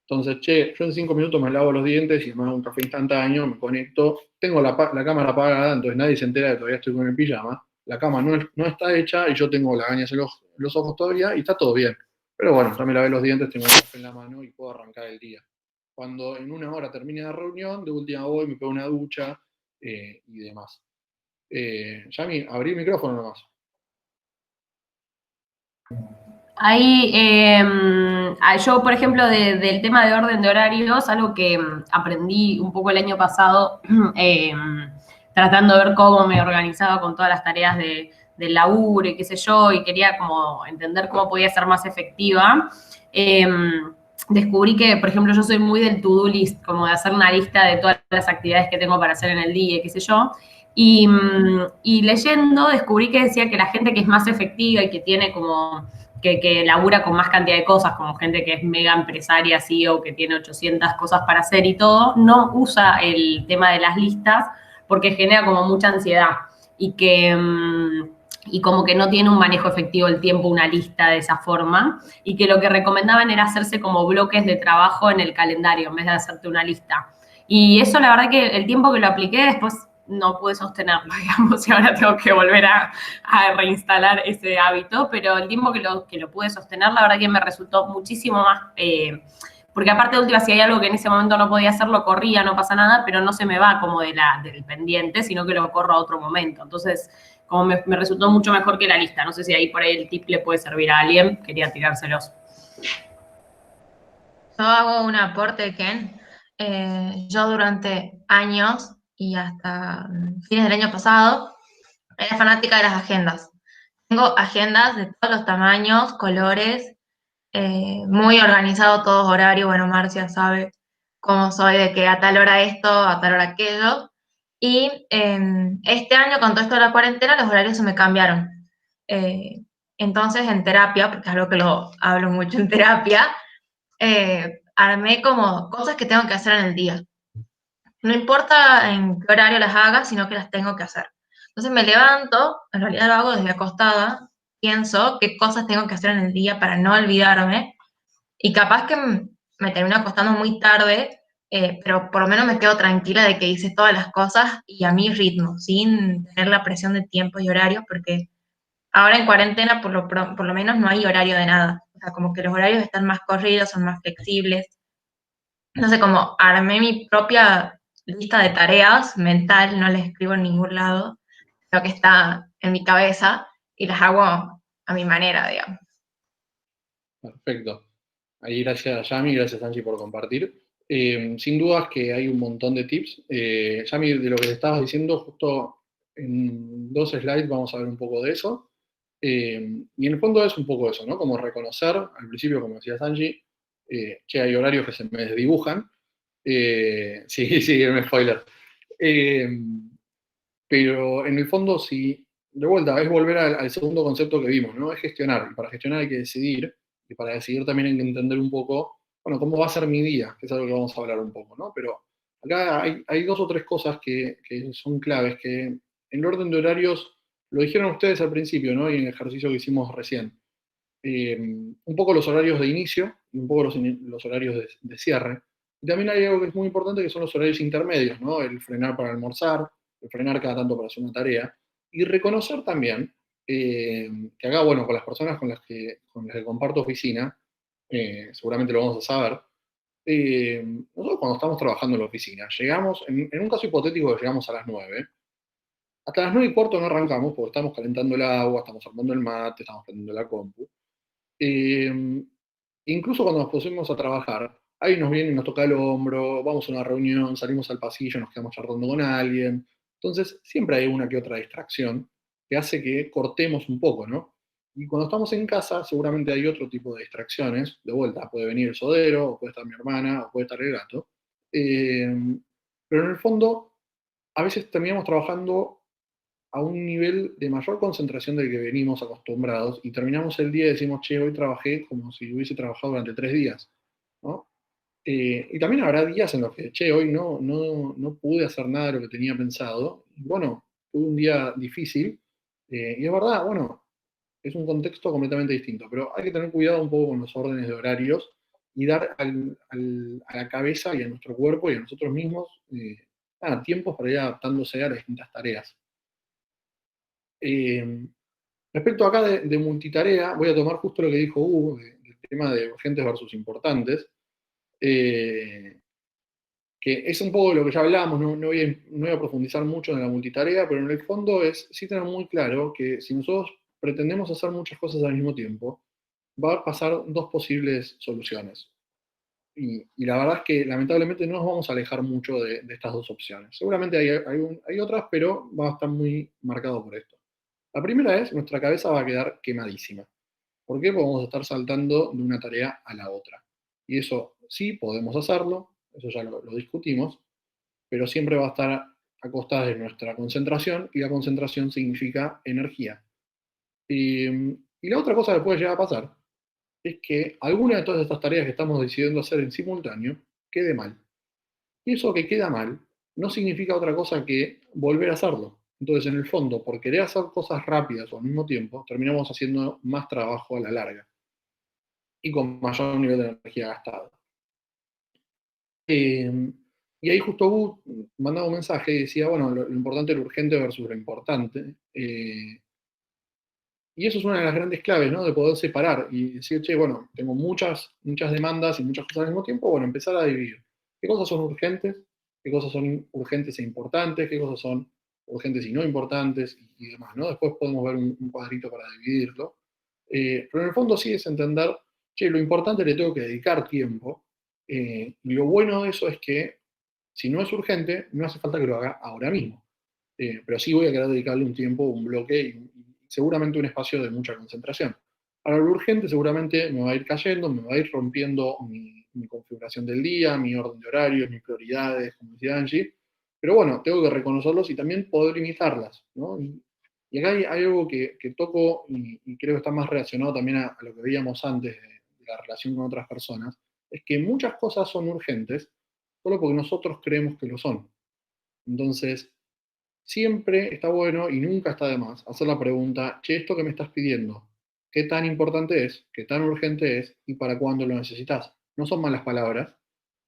Entonces, che, yo en 5 minutos me lavo los dientes y me hago un café instantáneo, me conecto, tengo la cámara apagada, entonces nadie se entera de que todavía estoy con el pijama, la cama no está hecha y yo tengo lagañas en los ojos todavía y está todo bien. Pero bueno, ya me lavé los dientes, tengo el café en la mano y puedo arrancar el día. Cuando en una hora termine la reunión, de última voy, me pego una ducha y demás. Yami, abrí el micrófono nomás. Ahí, yo, por ejemplo, del tema de orden de horarios, algo que aprendí un poco el año pasado, tratando de ver cómo me organizaba con todas las tareas del laburo y qué sé yo, y quería como entender cómo podía ser más efectiva. Descubrí que, por ejemplo, yo soy muy del to-do list, como de hacer una lista de todas las actividades que tengo para hacer en el día, qué sé yo. Y leyendo descubrí que decía que la gente que es más efectiva y que tiene como... Que labura con más cantidad de cosas, como gente que es mega empresaria, CEO, que tiene 800 cosas para hacer y todo, no usa el tema de las listas porque genera como mucha ansiedad y como que no tiene un manejo efectivo del tiempo, una lista de esa forma, y que lo que recomendaban era hacerse como bloques de trabajo en el calendario en vez de hacerte una lista. Y eso, la verdad que el tiempo que lo apliqué después no pude sostenerlo, digamos, y ahora tengo que volver a reinstalar ese hábito, pero el tiempo que lo pude sostener, la verdad que me resultó muchísimo más, porque aparte de última, si hay algo que en ese momento no podía hacer, lo corría, no pasa nada, pero no se me va como del pendiente, sino que lo corro a otro momento. Entonces, como me resultó mucho mejor que la lista. No sé si ahí por ahí el tip le puede servir a alguien, quería tirárselos. Yo hago un aporte, Ken. Yo durante años y hasta fines del año pasado era fanática de las agendas. Tengo agendas de todos los tamaños, colores, muy organizado todos horarios. Bueno, Marcia sabe cómo soy, de que a tal hora esto, a tal hora aquello. Y este año, con todo esto de la cuarentena, los horarios se me cambiaron. Entonces, en terapia, porque es algo que lo hablo mucho en terapia, armé como cosas que tengo que hacer en el día. No importa en qué horario las haga, sino que las tengo que hacer. Entonces me levanto, en realidad lo hago desde acostada, pienso qué cosas tengo que hacer en el día para no olvidarme, y capaz que me termino acostando muy tarde, pero por lo menos me quedo tranquila de que hice todas las cosas y a mi ritmo, sin tener la presión de tiempos y horarios, porque ahora en cuarentena por lo menos no hay horario de nada. O sea, como que los horarios están más corridos, son más flexibles. No sé, como armé mi propia lista de tareas mental, no las escribo en ningún lado, lo que está en mi cabeza y las hago a mi manera, digamos. Perfecto. Ahí gracias a Yami, gracias Angie por compartir. Sin dudas que hay un montón de tips. Yami, de lo que te estabas diciendo, justo en 2 slides vamos a ver un poco de eso. Y en el fondo es un poco eso, ¿no? Como reconocer, al principio, como decías Angie, que hay horarios que se me desdibujan. Sí, sí, un spoiler. Eh, pero en el fondo, si, de vuelta, es volver al segundo concepto que vimos, ¿no? Es gestionar. Y para gestionar hay que decidir. Y para decidir también hay que entender un poco, bueno, cómo va a ser mi día, que es algo que vamos a hablar un poco, ¿no? Pero acá hay 2 o 3 cosas que son claves, que en el orden de horarios, lo dijeron ustedes al principio, ¿no? Y en el ejercicio que hicimos recién. Un poco los horarios de inicio y un poco los horarios de cierre. Y también hay algo que es muy importante, que son los horarios intermedios, ¿no? El frenar para almorzar, el frenar cada tanto para hacer una tarea, y reconocer también que acá, bueno, con las personas con las que comparto oficina, seguramente lo vamos a saber, nosotros cuando estamos trabajando en la oficina, llegamos, en un caso hipotético que llegamos a las 9, hasta las 9:15 no arrancamos porque estamos calentando el agua, estamos armando el mate, estamos prendiendo la compu. Incluso cuando nos pusimos a trabajar, ahí nos viene y nos toca el hombro, vamos a una reunión, salimos al pasillo, nos quedamos charlando con alguien. Entonces, siempre hay una que otra distracción que hace que cortemos un poco, ¿no? Y cuando estamos en casa, seguramente hay otro tipo de distracciones. De vuelta, puede venir el sodero, o puede estar mi hermana, o puede estar el gato. Eh, pero en el fondo, a veces terminamos trabajando a un nivel de mayor concentración del que venimos acostumbrados y terminamos el día y decimos, che, hoy trabajé como si hubiese trabajado durante 3 días, ¿no? Y también habrá días en los que, che, hoy no pude hacer nada de lo que tenía pensado. Y bueno, tuve un día difícil. Y es verdad, bueno, es un contexto completamente distinto, pero hay que tener cuidado un poco con los órdenes de horarios y dar a la cabeza y a nuestro cuerpo y a nosotros mismos tiempos para ir adaptándose a las distintas tareas. Eh, Respecto acá de multitarea, voy a tomar justo lo que dijo Hugo, del tema de urgentes versus importantes, que es un poco lo que ya hablamos, no voy a profundizar mucho en la multitarea, pero en el fondo es sí tener muy claro que si nosotros pretendemos hacer muchas cosas al mismo tiempo, va a pasar 2 posibles soluciones. Y la verdad es que lamentablemente no nos vamos a alejar mucho de estas 2 opciones. Seguramente hay otras, pero va a estar muy marcado por esto. La primera es, nuestra cabeza va a quedar quemadísima. ¿Por qué? Porque vamos a estar saltando de una tarea a la otra. Y eso sí podemos hacerlo, eso ya lo discutimos, pero siempre va a estar a costa de nuestra concentración, y la concentración significa energía. Y la otra cosa que puede llegar a pasar es que alguna de todas estas tareas que estamos decidiendo hacer en simultáneo quede mal. Y eso que queda mal no significa otra cosa que volver a hacerlo. Entonces, en el fondo, por querer hacer cosas rápidas o al mismo tiempo, terminamos haciendo más trabajo a la larga y con mayor nivel de energía gastada. Y ahí justo Hugo mandaba un mensaje y decía, bueno, lo importante es lo urgente versus lo importante. Y eso es una de las grandes claves, ¿no? De poder separar y decir, che, bueno, tengo muchas demandas y muchas cosas al mismo tiempo, bueno, empezar a dividir. ¿Qué cosas son urgentes? ¿Qué cosas son urgentes e importantes? ¿Qué cosas son urgentes y no importantes? Y demás, ¿no? Después podemos ver un cuadrito para dividirlo. Pero en el fondo sí es entender, che, lo importante le tengo que dedicar tiempo. Y lo bueno de eso es que si no es urgente, no hace falta que lo haga ahora mismo. Pero sí voy a querer dedicarle un tiempo, un bloque y seguramente un espacio de mucha concentración. Ahora, lo urgente seguramente me va a ir cayendo, me va a ir rompiendo mi configuración del día, mi orden de horarios, mis prioridades, como decía Angie. Pero bueno, tengo que reconocerlos y también poder limitarlas, ¿no? Y acá hay algo que toco y creo que está más relacionado también a lo que veíamos antes de la relación con otras personas, es que muchas cosas son urgentes solo porque nosotros creemos que lo son. Entonces, siempre está bueno y nunca está de más hacer la pregunta, che, esto que me estás pidiendo, ¿qué tan importante es? ¿Qué tan urgente es? ¿Y para cuándo lo necesitas? No son malas palabras,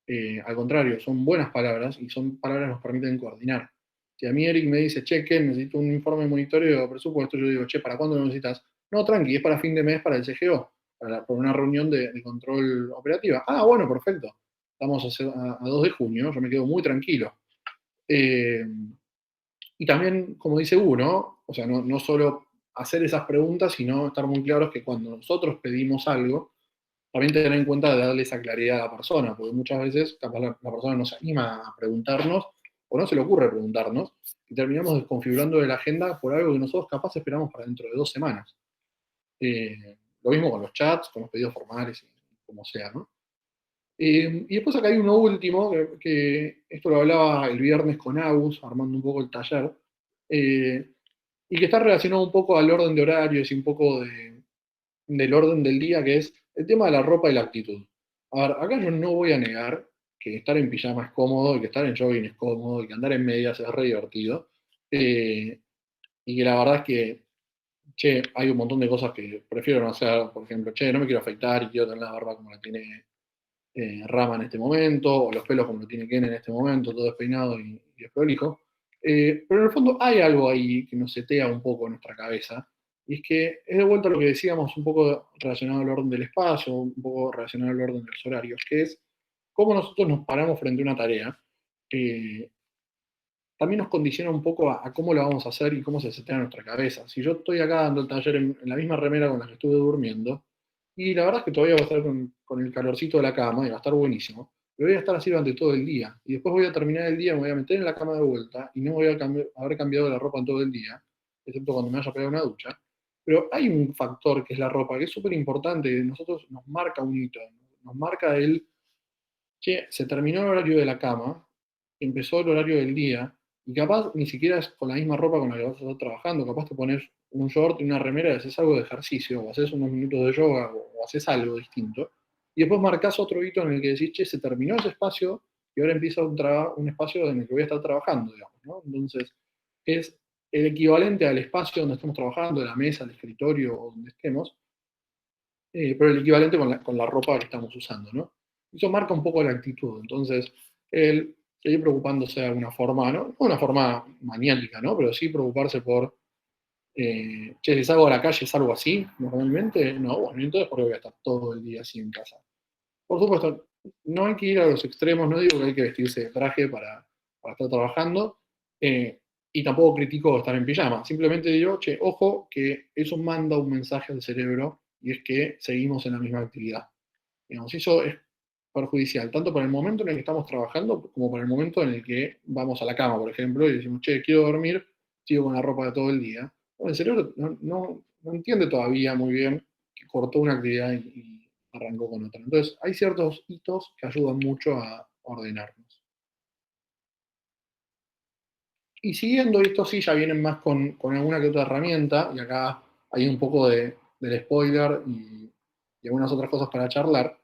al contrario, son buenas palabras y son palabras que nos permiten coordinar. Si a mí Eric me dice, che, ¿qué? Necesito un informe de monitoreo de presupuesto, yo digo, che, ¿para cuándo lo necesitas? No, tranqui, es para fin de mes para el CGO, para una reunión de control operativa. Ah, bueno, perfecto. Estamos a 2 de junio, yo me quedo muy tranquilo. Y también, como dice uno, o sea, no solo hacer esas preguntas, sino estar muy claros que cuando nosotros pedimos algo, también tener en cuenta de darle esa claridad a la persona, porque muchas veces capaz la persona no se anima a preguntarnos, o no se le ocurre preguntarnos, y terminamos desconfigurando de la agenda por algo que nosotros capaz esperamos para dentro de 2 semanas. Lo mismo con los chats, con los pedidos formales, y como sea, ¿no? Y después acá hay uno último, que esto lo hablaba el viernes con Agus, armando un poco el taller, y que está relacionado un poco al orden de horarios y un poco del orden del día, que es el tema de la ropa y la actitud. A ver, acá yo no voy a negar que estar en pijama es cómodo, y que estar en jogging es cómodo, y que andar en medias es re divertido, y que la verdad es que, che, hay un montón de cosas que prefiero no hacer, por ejemplo, che, no me quiero afeitar y quiero tener la barba como la tiene Rama en este momento, o los pelos como lo tiene Ken en este momento, todo despeinado y desprolijo. Pero en el fondo hay algo ahí que nos setea un poco en nuestra cabeza, y es que es de vuelta a lo que decíamos, un poco relacionado al orden del espacio, un poco relacionado al orden de los horarios, que es cómo nosotros nos paramos frente a una tarea, también nos condiciona un poco a cómo la vamos a hacer y cómo se setea en nuestra cabeza. Si yo estoy acá dando el taller en la misma remera con la que estuve durmiendo, y la verdad es que todavía voy a estar con el calorcito de la cama y va a estar buenísimo, pero voy a estar así durante todo el día. Y después voy a terminar el día, me voy a meter en la cama de vuelta y no voy a haber cambiado la ropa en todo el día, excepto cuando me haya pegado una ducha. Pero hay un factor que es la ropa, que es súper importante, nosotros nos marca un hito, nos marca che, se terminó el horario de la cama, empezó el horario del día, y capaz ni siquiera es con la misma ropa con la que vas a estar trabajando, capaz te pones un short y una remera y haces algo de ejercicio, o haces unos minutos de yoga, o haces algo distinto, y después marcas otro hito en el que decís, che, se terminó ese espacio, y ahora empieza un espacio en el que voy a estar trabajando, digamos, ¿no? Entonces, es el equivalente al espacio donde estamos trabajando, de la mesa, el escritorio, o donde estemos, pero el equivalente con la ropa que estamos usando, ¿no? Eso marca un poco la actitud. Entonces, el seguir preocupándose de alguna forma, ¿no? No una forma maniática, ¿no? Pero sí preocuparse por, che, si salgo a la calle, ¿salgo así normalmente? No, bueno, entonces ¿por qué voy a estar todo el día así en casa? Por supuesto, no hay que ir a los extremos, no digo que hay que vestirse de traje para estar trabajando, y tampoco critico estar en pijama, simplemente digo, che, ojo, que eso manda un mensaje al cerebro, y es que seguimos en la misma actividad. Digamos, eso es perjudicial, tanto para el momento en el que estamos trabajando, como para el momento en el que vamos a la cama, por ejemplo, y decimos, che, quiero dormir, sigo con la ropa de todo el día. Bueno, el cerebro no entiende todavía muy bien que cortó una actividad y arrancó con otra. Entonces, hay ciertos hitos que ayudan mucho a ordenarnos. Y siguiendo esto, sí, ya vienen más con alguna que otra herramienta, y acá hay un poco del spoiler y algunas otras cosas para charlar.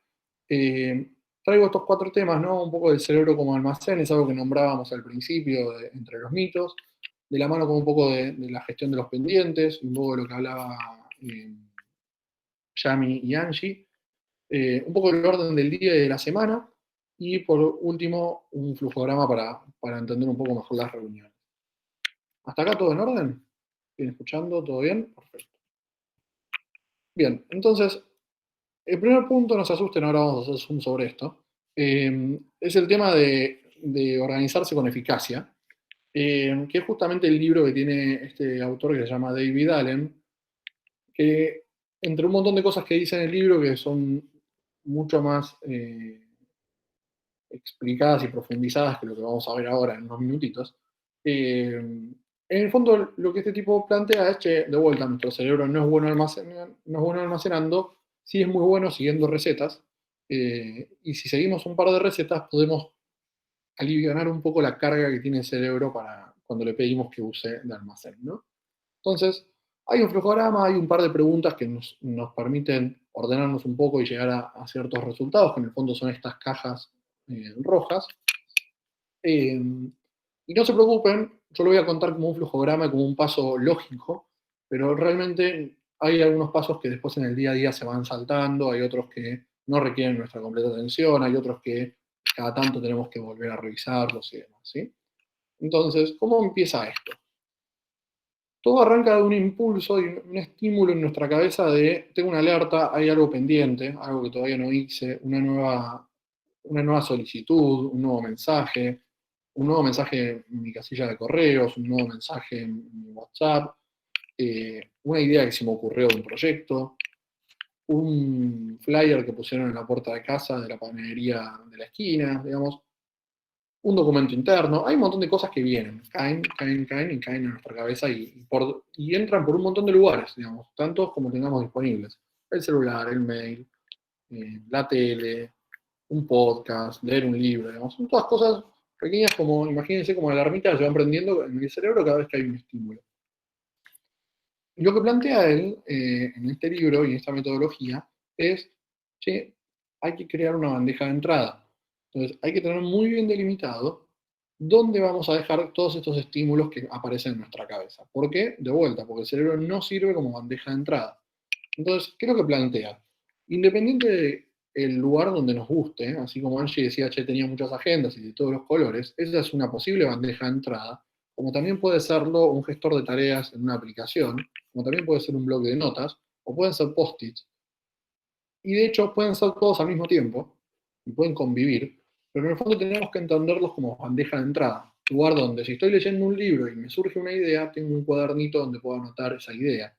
Traigo estos 4 temas, ¿no? Un poco del cerebro como almacén, es algo que nombrábamos al principio entre los mitos, de la mano con un poco de la gestión de los pendientes, un poco de lo que hablaba Yami y Angie, un poco del orden del día y de la semana, y por último, un flujograma para entender un poco mejor las reuniones. ¿Hasta acá todo en orden? ¿Bien escuchando? ¿Todo bien? Perfecto. Bien, entonces, el primer punto, no se asusten, ahora vamos a hacer zoom sobre esto, es el tema de organizarse con eficacia, que es justamente el libro que tiene este autor que se llama David Allen, que entre un montón de cosas que dice en el libro, que son mucho más explicadas y profundizadas que lo que vamos a ver ahora en unos minutitos, en el fondo lo que este tipo plantea es que, de vuelta, nuestro cerebro no es bueno almacenando, sí es muy bueno siguiendo recetas, y si seguimos un par de recetas podemos alivianar un poco la carga que tiene el cerebro para cuando le pedimos que use de almacén, ¿no? Entonces, hay un flujograma, hay un par de preguntas que nos permiten ordenarnos un poco y llegar a ciertos resultados, que en el fondo son estas cajas rojas. Y Y no se preocupen, yo lo voy a contar como un flujograma, como un paso lógico, pero realmente hay algunos pasos que después en el día a día se van saltando, hay otros que no requieren nuestra completa atención, hay otros que cada tanto tenemos que volver a revisarlos y demás, ¿sí? Entonces, ¿cómo empieza esto? Todo arranca de un impulso y un estímulo en nuestra cabeza de, tengo una alerta, hay algo pendiente, algo que todavía no hice, una nueva solicitud, un nuevo mensaje en mi casilla de correos, un nuevo mensaje en mi WhatsApp, una idea que se me ocurrió de un proyecto, un flyer que pusieron en la puerta de casa de la panadería de la esquina, digamos, un documento interno. Hay un montón de cosas que vienen, caen en nuestra cabeza y entran por un montón de lugares, digamos, tantos como tengamos disponibles. El celular, el mail, la tele, un podcast, leer un libro, digamos. Son todas cosas pequeñas como, imagínense, como alarmitas que se van prendiendo en el cerebro cada vez que hay un estímulo. Y lo que plantea él en este libro y en esta metodología es, che, hay que crear una bandeja de entrada. Entonces, hay que tener muy bien delimitado dónde vamos a dejar todos estos estímulos que aparecen en nuestra cabeza. ¿Por qué? De vuelta, porque el cerebro no sirve como bandeja de entrada. Entonces, ¿qué es lo que plantea? Independiente del lugar donde nos guste, así como Angie decía, che, tenía muchas agendas y de todos los colores, esa es una posible bandeja de entrada, como también puede serlo un gestor de tareas en una aplicación, como también puede ser un blog de notas, o pueden ser post-its. Y de hecho pueden ser todos al mismo tiempo, y pueden convivir, pero en el fondo tenemos que entenderlos como bandeja de entrada, lugar donde si estoy leyendo un libro y me surge una idea, tengo un cuadernito donde puedo anotar esa idea.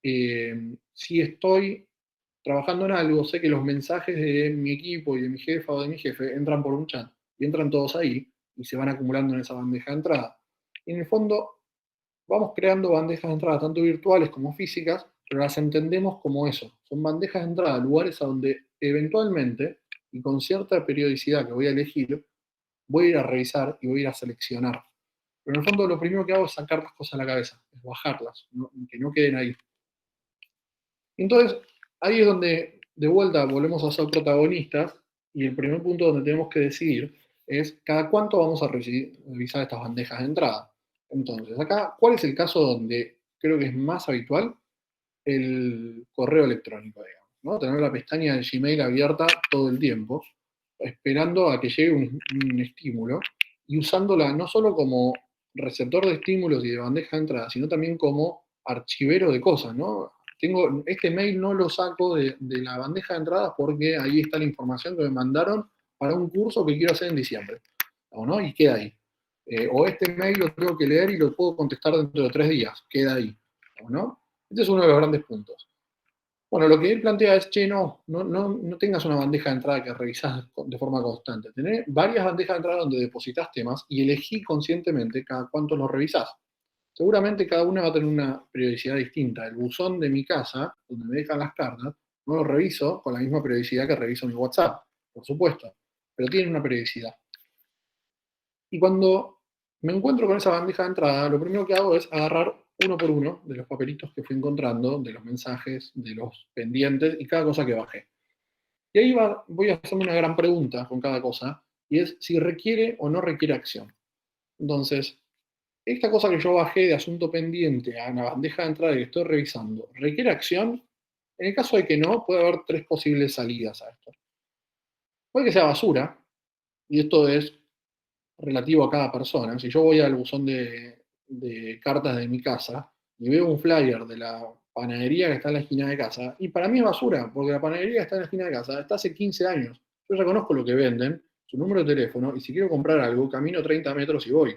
Si estoy trabajando en algo, sé que los mensajes de mi equipo y de mi jefa o de mi jefe entran por un chat, y entran todos ahí, y se van acumulando en esa bandeja de entrada. Y en el fondo, vamos creando bandejas de entrada, tanto virtuales como físicas, pero las entendemos como eso. Son bandejas de entrada, lugares a donde eventualmente, y con cierta periodicidad que voy a elegir, voy a ir a revisar y voy a ir a seleccionar. Pero en el fondo lo primero que hago es sacar las cosas a la cabeza, es bajarlas, que no queden ahí. Entonces, ahí es donde de vuelta volvemos a ser protagonistas y el primer punto donde tenemos que decidir es cada cuánto vamos a revisar estas bandejas de entrada. Entonces, acá, ¿cuál es el caso donde creo que es más habitual? El correo electrónico, digamos, ¿no? Tener la pestaña de Gmail abierta todo el tiempo, esperando a que llegue un estímulo y usándola no solo como receptor de estímulos y de bandeja de entrada, sino también como archivero de cosas, ¿no? Este mail no lo saco de la bandeja de entrada porque ahí está la información que me mandaron para un curso que quiero hacer en diciembre, ¿no? Y queda ahí. O este mail lo tengo que leer y lo puedo contestar dentro de 3 días, queda ahí, ¿no? Este es uno de los grandes puntos. Bueno, lo que él plantea es, che, no tengas una bandeja de entrada que revisás de forma constante. Tenés varias bandejas de entrada donde depositas temas y elegí conscientemente cada cuánto los revisás. Seguramente cada una va a tener una periodicidad distinta. El buzón de mi casa, donde me dejan las cartas, no lo reviso con la misma periodicidad que reviso mi WhatsApp, por supuesto, pero tiene una periodicidad. Y cuando me encuentro con esa bandeja de entrada, lo primero que hago es agarrar uno por uno de los papelitos que fui encontrando, de los mensajes, de los pendientes y cada cosa que bajé. Y ahí voy a hacerme una gran pregunta con cada cosa, y es si requiere o no requiere acción. Entonces, esta cosa que yo bajé de asunto pendiente a una bandeja de entrada que estoy revisando, ¿requiere acción? En el caso de que no, puede haber 3 posibles salidas a esto. Puede que sea basura, y esto es relativo a cada persona. Si yo voy al buzón de cartas de mi casa y veo un flyer de la panadería que está en la esquina de casa, y para mí es basura, porque la panadería que está en la esquina de casa está hace 15 años. Yo ya conozco lo que venden, su número de teléfono, y si quiero comprar algo, camino 30 metros y voy.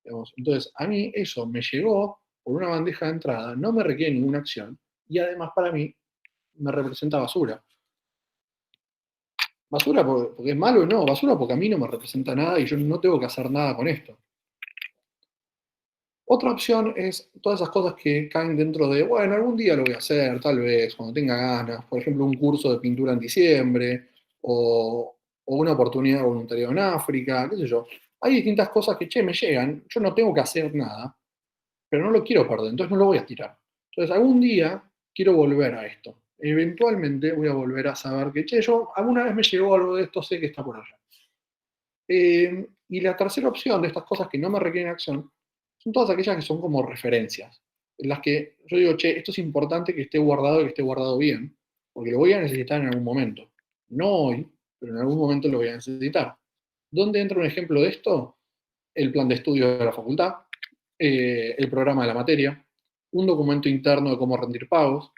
Digamos. Entonces, a mí eso me llegó por una bandeja de entrada, no me requiere ninguna acción, y además para mí me representa basura. Basura porque es malo, no, basura porque a mí no me representa nada y yo no tengo que hacer nada con esto. Otra opción es todas esas cosas que caen dentro de, bueno, algún día lo voy a hacer, tal vez, cuando tenga ganas, por ejemplo, un curso de pintura en diciembre, o una oportunidad de voluntariado en África, qué sé yo. Hay distintas cosas que, che, me llegan, yo no tengo que hacer nada, pero no lo quiero perder, entonces no lo voy a tirar. Entonces, algún día quiero volver a esto. Eventualmente voy a volver a saber que, che, yo alguna vez me llegó algo de esto, sé que está por allá. Y la tercera opción de estas cosas que no me requieren acción son todas aquellas que son como referencias, en las que yo digo, che, esto es importante que esté guardado y que esté guardado bien, porque lo voy a necesitar en algún momento. No hoy, pero en algún momento lo voy a necesitar. ¿Dónde entra un ejemplo de esto? El plan de estudio de la facultad, el programa de la materia, un documento interno de cómo rendir pagos,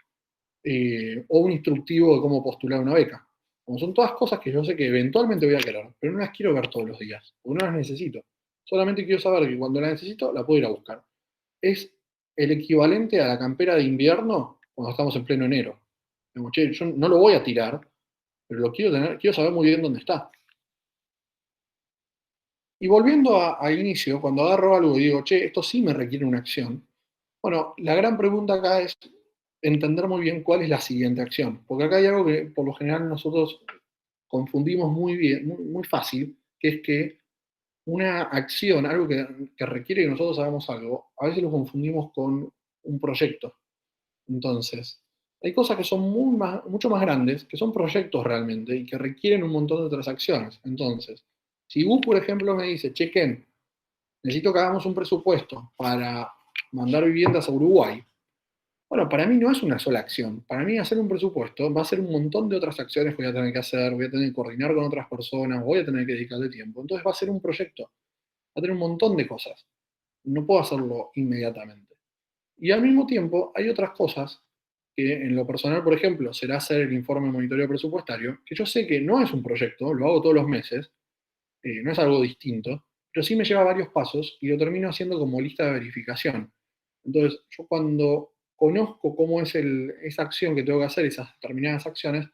o un instructivo de cómo postular una beca. Como son todas cosas que yo sé que eventualmente voy a querer, pero no las quiero ver todos los días, porque no las necesito. Solamente quiero saber que cuando la necesito, la puedo ir a buscar. Es el equivalente a la campera de invierno cuando estamos en pleno enero. Digo, che, yo no lo voy a tirar, pero lo quiero tener, quiero saber muy bien dónde está. Y volviendo al inicio, cuando agarro algo y digo, che, esto sí me requiere una acción, bueno, la gran pregunta acá es entender muy bien cuál es la siguiente acción. Porque acá hay algo que por lo general nosotros confundimos muy bien, muy fácil, que es que una acción, algo que requiere que nosotros hagamos algo, a veces lo confundimos con un proyecto. Entonces, hay cosas que son mucho más grandes, que son proyectos realmente, y que requieren un montón de otras acciones. Entonces, si Gus, por ejemplo, me dice, che, Ken, necesito que hagamos un presupuesto para mandar viviendas a Uruguay. Bueno, para mí no es una sola acción. Para mí hacer un presupuesto va a ser un montón de otras acciones que voy a tener que hacer, voy a tener que coordinar con otras personas, voy a tener que dedicarle tiempo. Entonces va a ser un proyecto, va a tener un montón de cosas. No puedo hacerlo inmediatamente. Y al mismo tiempo hay otras cosas que en lo personal, por ejemplo, será hacer el informe de monitoreo presupuestario, que yo sé que no es un proyecto, lo hago todos los meses, no es algo distinto, pero sí me lleva varios pasos y lo termino haciendo como lista de verificación. Entonces, yo cuando conozco cómo es esa acción que tengo que hacer, esas determinadas acciones,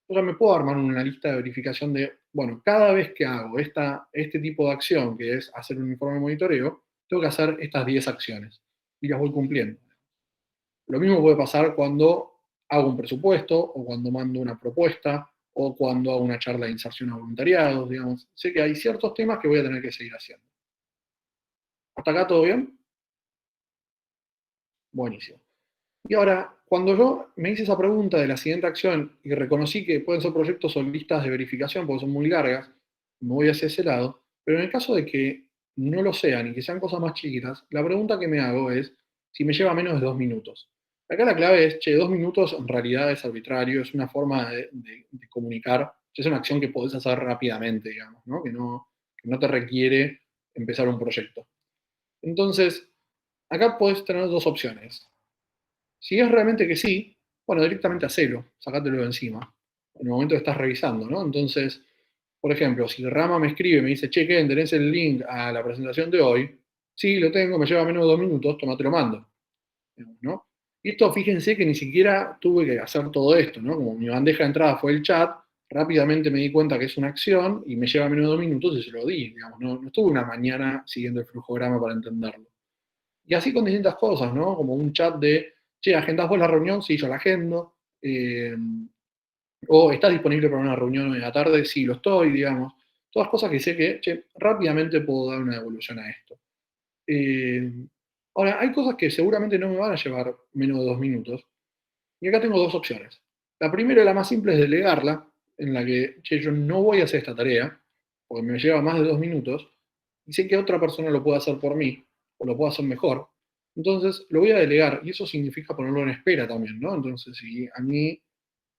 yo ya me puedo armar una lista de verificación de, bueno, cada vez que hago este tipo de acción, que es hacer un informe de monitoreo, tengo que hacer estas 10 acciones y las voy cumpliendo. Lo mismo puede pasar cuando hago un presupuesto o cuando mando una propuesta o cuando hago una charla de inserción a voluntariados, digamos. Sé que hay ciertos temas que voy a tener que seguir haciendo. ¿Hasta acá todo bien? Buenísimo. Y ahora, cuando yo me hice esa pregunta de la siguiente acción y reconocí que pueden ser proyectos o listas de verificación porque son muy largas, me voy hacia ese lado, pero en el caso de que no lo sean y que sean cosas más chiquitas, la pregunta que me hago es si me lleva menos de 2 minutos. Acá la clave es, che, 2 minutos en realidad es arbitrario, es una forma de comunicar, es una acción que podés hacer rápidamente, digamos, ¿no? Que no te requiere empezar un proyecto. Entonces, acá podés tener dos opciones. Si es realmente que sí, bueno, directamente hacelo, sacátelo de encima, en el momento que estás revisando, ¿no? Entonces, por ejemplo, si Rama me escribe y me dice, che, Ken, ¿tenés el link a la presentación de hoy? Sí, lo tengo, me lleva menos de 2 minutos, toma, te lo mando. ¿No? Y esto, fíjense que ni siquiera tuve que hacer todo esto, ¿no? Como mi bandeja de entrada fue el chat, rápidamente me di cuenta que es una acción y me lleva menos de 2 minutos y se lo di, digamos, no estuve una mañana siguiendo el flujograma para entenderlo. Y así con distintas cosas, ¿no? Como un chat de, che, ¿agendás vos la reunión? Sí, yo la agendo. O ¿estás disponible para una reunión hoy en la tarde? Sí, lo estoy, digamos. Todas cosas que sé que, che, rápidamente puedo dar una devolución a esto. Ahora, hay cosas que seguramente no me van a llevar menos de 2 minutos. Y acá tengo dos opciones. La primera y la más simple es delegarla, en la que, che, yo no voy a hacer esta tarea, porque me lleva más de 2 minutos, y sé que otra persona lo puede hacer por mí, o lo puede hacer mejor. Entonces, lo voy a delegar, y eso significa ponerlo en espera también, ¿no? Entonces, si a mí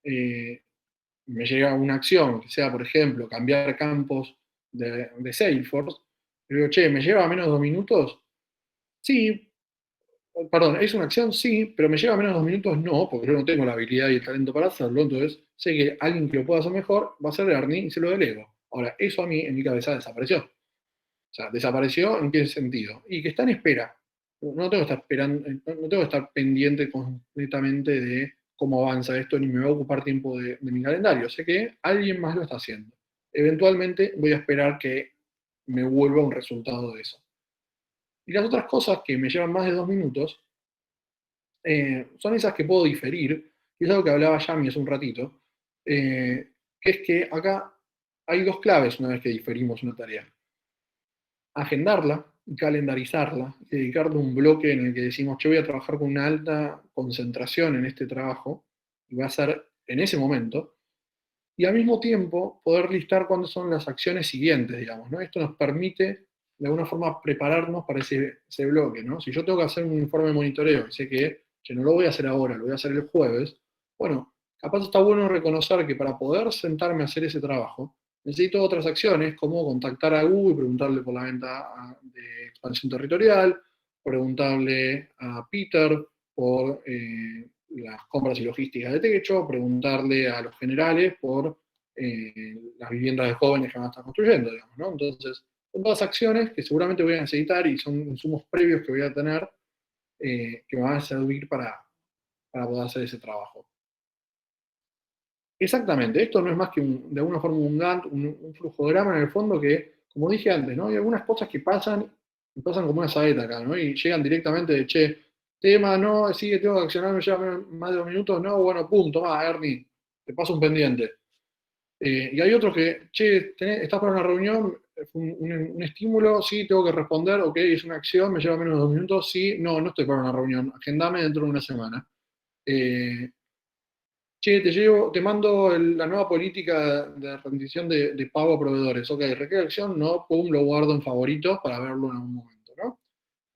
me llega una acción, que sea, por ejemplo, cambiar campos de Salesforce, digo, che, ¿me lleva menos de 2 minutos? Sí, perdón, ¿es una acción? Sí, pero me lleva menos de 2 minutos, no, porque yo no tengo la habilidad y el talento para hacerlo, entonces sé que alguien que lo pueda hacer mejor va a ser Ernie y se lo delego. Ahora, eso a mí, en mi cabeza, desapareció. O sea, desapareció en qué sentido. Y que está en espera. No tengo que estar esperando, no tengo que estar pendiente completamente de cómo avanza esto, ni me va a ocupar tiempo de mi calendario. Sé que alguien más lo está haciendo. Eventualmente voy a esperar que me vuelva un resultado de eso. Y las otras cosas que me llevan más de 2 minutos son esas que puedo diferir, y es algo que hablaba Yami hace un ratito, que es que acá hay dos claves una vez que diferimos una tarea. Agendarla, calendarizarla, dedicarle un bloque en el que decimos, yo voy a trabajar con una alta concentración en este trabajo, y va a ser en ese momento, y al mismo tiempo poder listar cuáles son las acciones siguientes, digamos, ¿no? Esto nos permite de alguna forma prepararnos para ese bloque, ¿no? Si yo tengo que hacer un informe de monitoreo y sé que no lo voy a hacer ahora, lo voy a hacer el jueves, bueno, capaz está bueno reconocer que para poder sentarme a hacer ese trabajo, necesito otras acciones, como contactar a Google y preguntarle por la venta de expansión territorial, preguntarle a Peter por las compras y logísticas de techo, preguntarle a los generales por las viviendas de jóvenes que van a estar construyendo, digamos, ¿no? Entonces, son todas acciones que seguramente voy a necesitar y son insumos previos que voy a tener que me van a servir para poder hacer ese trabajo. Exactamente, esto no es más que de alguna forma un Gantt, un flujograma en el fondo que, como dije antes, ¿no? Hay algunas cosas que pasan como una saeta acá, ¿no? Y llegan directamente de, che, tema, no, sí, tengo que accionar, me lleva más de 2 minutos, no, bueno, punto, Ernie, te paso un pendiente. Y hay otros que, che, estás para una reunión, un estímulo, sí, tengo que responder, ok, es una acción, me lleva menos de 2 minutos, sí, no estoy para una reunión, agendame dentro de una semana. Che, te mando la nueva política de rendición de pago a proveedores. Ok, requiere acción, no, pum, lo guardo en favoritos para verlo en algún momento, ¿no?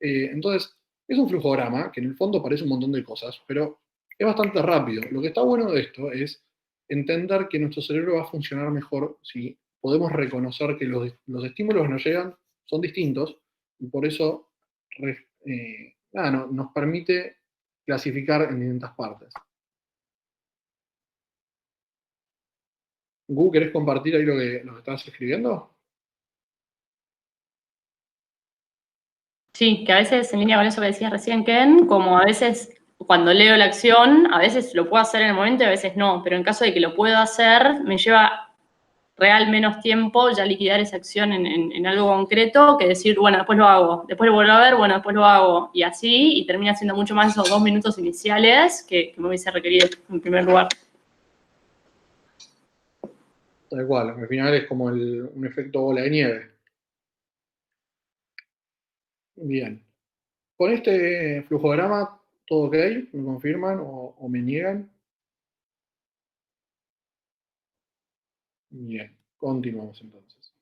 Entonces, es un flujograma que en el fondo parece un montón de cosas, pero es bastante rápido. Lo que está bueno de esto es entender que nuestro cerebro va a funcionar mejor si podemos reconocer que los estímulos que nos llegan son distintos y por eso nos permite clasificar en distintas partes. Gu, ¿querés compartir ahí lo que estás escribiendo? Sí, que a veces en línea con eso que decías recién, Ken, como a veces cuando leo la acción, a veces lo puedo hacer en el momento y a veces no, pero en caso de que lo pueda hacer, me lleva real menos tiempo ya liquidar esa acción en algo concreto que decir, bueno, después lo hago, después lo vuelvo a ver, bueno, después lo hago, y así, y termina siendo mucho más esos 2 minutos iniciales que me hubiese requerido en primer lugar. Tal cual, al final es como un efecto bola de nieve. Bien. Con este flujograma, ¿todo ok? ¿Me confirman o me niegan? Bien, continuamos entonces.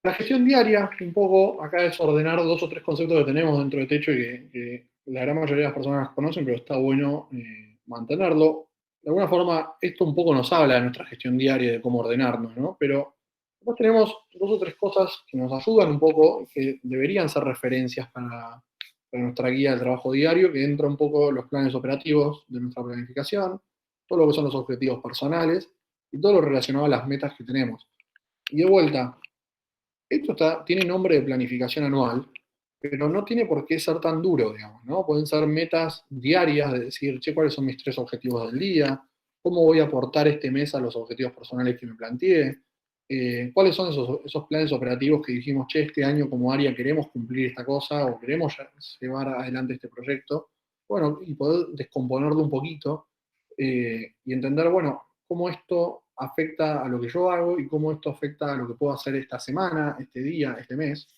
La gestión diaria, un poco, acá es ordenar 2 o 3 conceptos que tenemos dentro de Techo y que la gran mayoría de las personas conocen, pero está bueno mantenerlo. De alguna forma, esto un poco nos habla de nuestra gestión diaria, de cómo ordenarnos, ¿no? Pero después tenemos 2 o 3 cosas que nos ayudan un poco, que deberían ser referencias para nuestra guía de trabajo diario, que entra un poco los planes operativos de nuestra planificación, todo lo que son los objetivos personales y todo lo relacionado a las metas que tenemos. Y de vuelta, esto tiene nombre de planificación anual, pero no tiene por qué ser tan duro, digamos, ¿no? Pueden ser metas diarias, de decir, che, ¿cuáles son mis 3 objetivos del día? ¿Cómo voy a aportar este mes a los objetivos personales que me planteé? ¿Cuáles son esos planes operativos que dijimos, che, este año como área queremos cumplir esta cosa o queremos llevar adelante este proyecto? Bueno, y poder descomponerlo un poquito y entender, bueno, cómo esto afecta a lo que yo hago y cómo esto afecta a lo que puedo hacer esta semana, este día, este mes.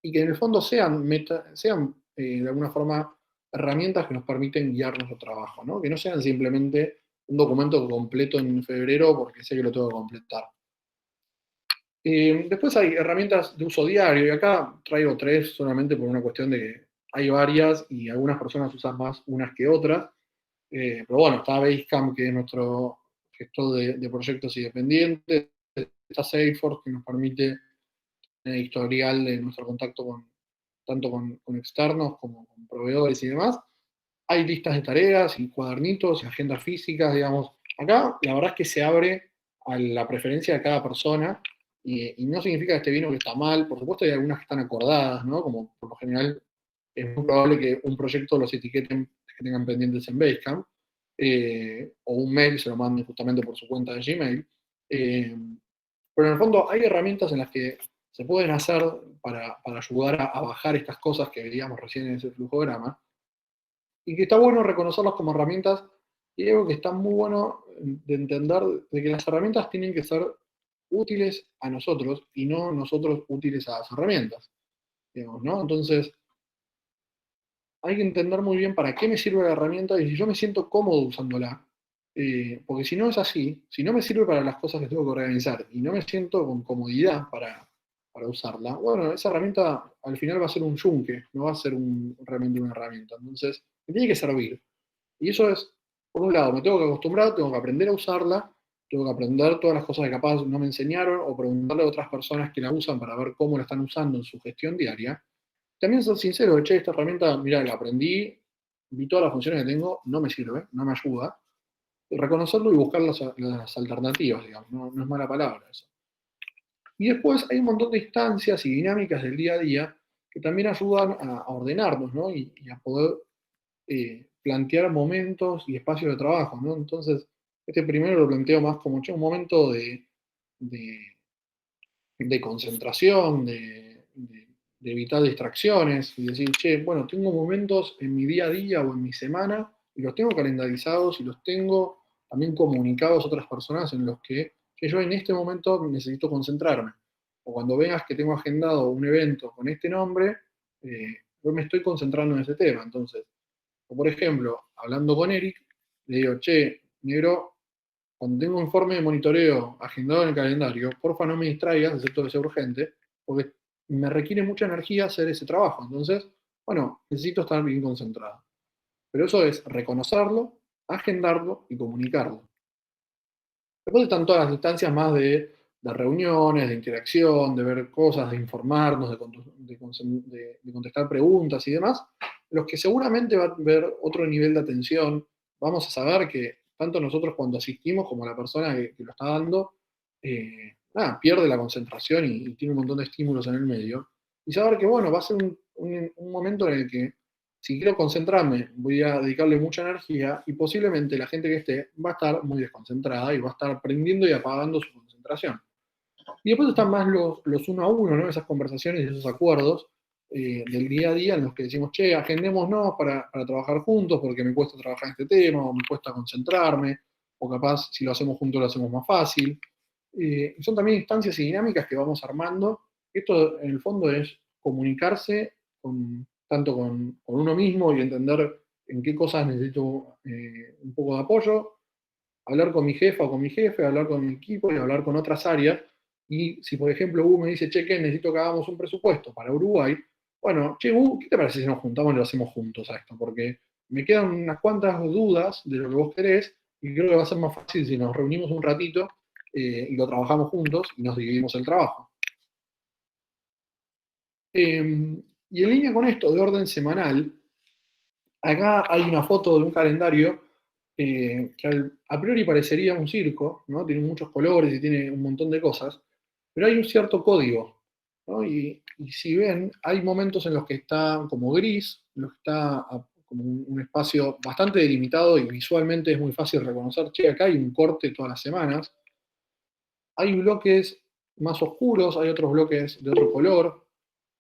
Y que en el fondo sean de alguna forma herramientas que nos permiten guiar nuestro trabajo, ¿no? Que no sean simplemente un documento completo en febrero porque sé que lo tengo que completar. Después hay herramientas de uso diario, y acá traigo 3 solamente por una cuestión de que hay varias y algunas personas usan más unas que otras. Pero bueno, está Basecamp, que es nuestro gestor de proyectos independientes. Está Salesforce, que nos permite tener historial de nuestro contacto tanto con externos como con proveedores y demás. Hay listas de tareas y cuadernitos y agendas físicas, digamos. Acá la verdad es que se abre a la preferencia de cada persona y no significa que esté bien o que está mal. Por supuesto hay algunas que están acordadas, ¿no? Como por lo general es muy probable que un proyecto los etiqueten, que tengan pendientes en Basecamp, o un mail se lo manden justamente por su cuenta de Gmail. Pero en el fondo hay herramientas en las que se pueden hacer para ayudar a bajar estas cosas que veíamos recién en ese flujograma, y que está bueno reconocerlas como herramientas, y algo que está muy bueno de entender de que las herramientas tienen que ser útiles a nosotros y no nosotros útiles a las herramientas, digamos, ¿no? Entonces, hay que entender muy bien para qué me sirve la herramienta y si yo me siento cómodo usándola, Porque si no es así, si no me sirve para las cosas que tengo que organizar y no me siento con comodidad para usarla, bueno, esa herramienta al final va a ser un yunque, no va a ser realmente una herramienta. Entonces, me tiene que servir. Y eso es, por un lado, me tengo que acostumbrar, tengo que aprender a usarla, tengo que aprender todas las cosas que capaz no me enseñaron o preguntarle a otras personas que la usan para ver cómo la están usando en su gestión diaria. También ser sincero, che, esta herramienta, mira, la aprendí, vi todas las funciones que tengo, no me sirve, no me ayuda. Reconocerlo y buscar las alternativas, digamos, no es mala palabra eso. Y después hay un montón de instancias y dinámicas del día a día que también ayudan a ordenarnos, ¿no? Y a poder plantear momentos y espacios de trabajo, ¿no? Entonces, este primero lo planteo más como un momento de concentración, de evitar distracciones y decir, che, bueno, tengo momentos en mi día a día o en mi semana y los tengo calendarizados y los tengo también comunicados a otras personas en los que yo en este momento necesito concentrarme. O cuando veas que tengo agendado un evento con este nombre, yo me estoy concentrando en ese tema. Entonces, o por ejemplo, hablando con Eric, le digo, che, negro, cuando tengo un informe de monitoreo agendado en el calendario, porfa no me distraigas, excepto que sea urgente, porque me requiere mucha energía hacer ese trabajo. Entonces, bueno, necesito estar bien concentrado. Pero eso es reconocerlo, agendarlo y comunicarlo. Después están todas las instancias más de reuniones, de interacción, de ver cosas, de informarnos, de contestar preguntas y demás, los que seguramente va a haber otro nivel de atención. Vamos a saber que tanto nosotros cuando asistimos como la persona que lo está dando, pierde la concentración y tiene un montón de estímulos en el medio. Y saber que, bueno, va a ser un momento en el que si quiero concentrarme, voy a dedicarle mucha energía y posiblemente la gente que esté va a estar muy desconcentrada y va a estar prendiendo y apagando su concentración. Y después están más los uno a uno, ¿no? Esas conversaciones y esos acuerdos del día a día en los que decimos, che, agendémonos para trabajar juntos porque me cuesta trabajar este tema o me cuesta concentrarme, o capaz si lo hacemos juntos lo hacemos más fácil. Son también instancias y dinámicas que vamos armando. Esto en el fondo es comunicarse tanto con uno mismo y entender en qué cosas necesito un poco de apoyo, hablar con mi jefa o con mi jefe, hablar con mi equipo y hablar con otras áreas. Y si, por ejemplo, me dice, che, que necesito que hagamos un presupuesto para Uruguay, bueno, che, ¿qué te parece si nos juntamos y lo hacemos juntos a esto? Porque me quedan unas cuantas dudas de lo que vos querés y creo que va a ser más fácil si nos reunimos un ratito y lo trabajamos juntos y nos dividimos el trabajo. Y en línea con esto de orden semanal, acá hay una foto de un calendario que a priori parecería un circo, ¿no? Tiene muchos colores y tiene un montón de cosas, pero hay un cierto código, ¿no? Y si ven, hay momentos en los que está como gris, en los que está como un espacio bastante delimitado y visualmente es muy fácil reconocer, che, acá hay un corte todas las semanas. Hay bloques más oscuros, hay otros bloques de otro color,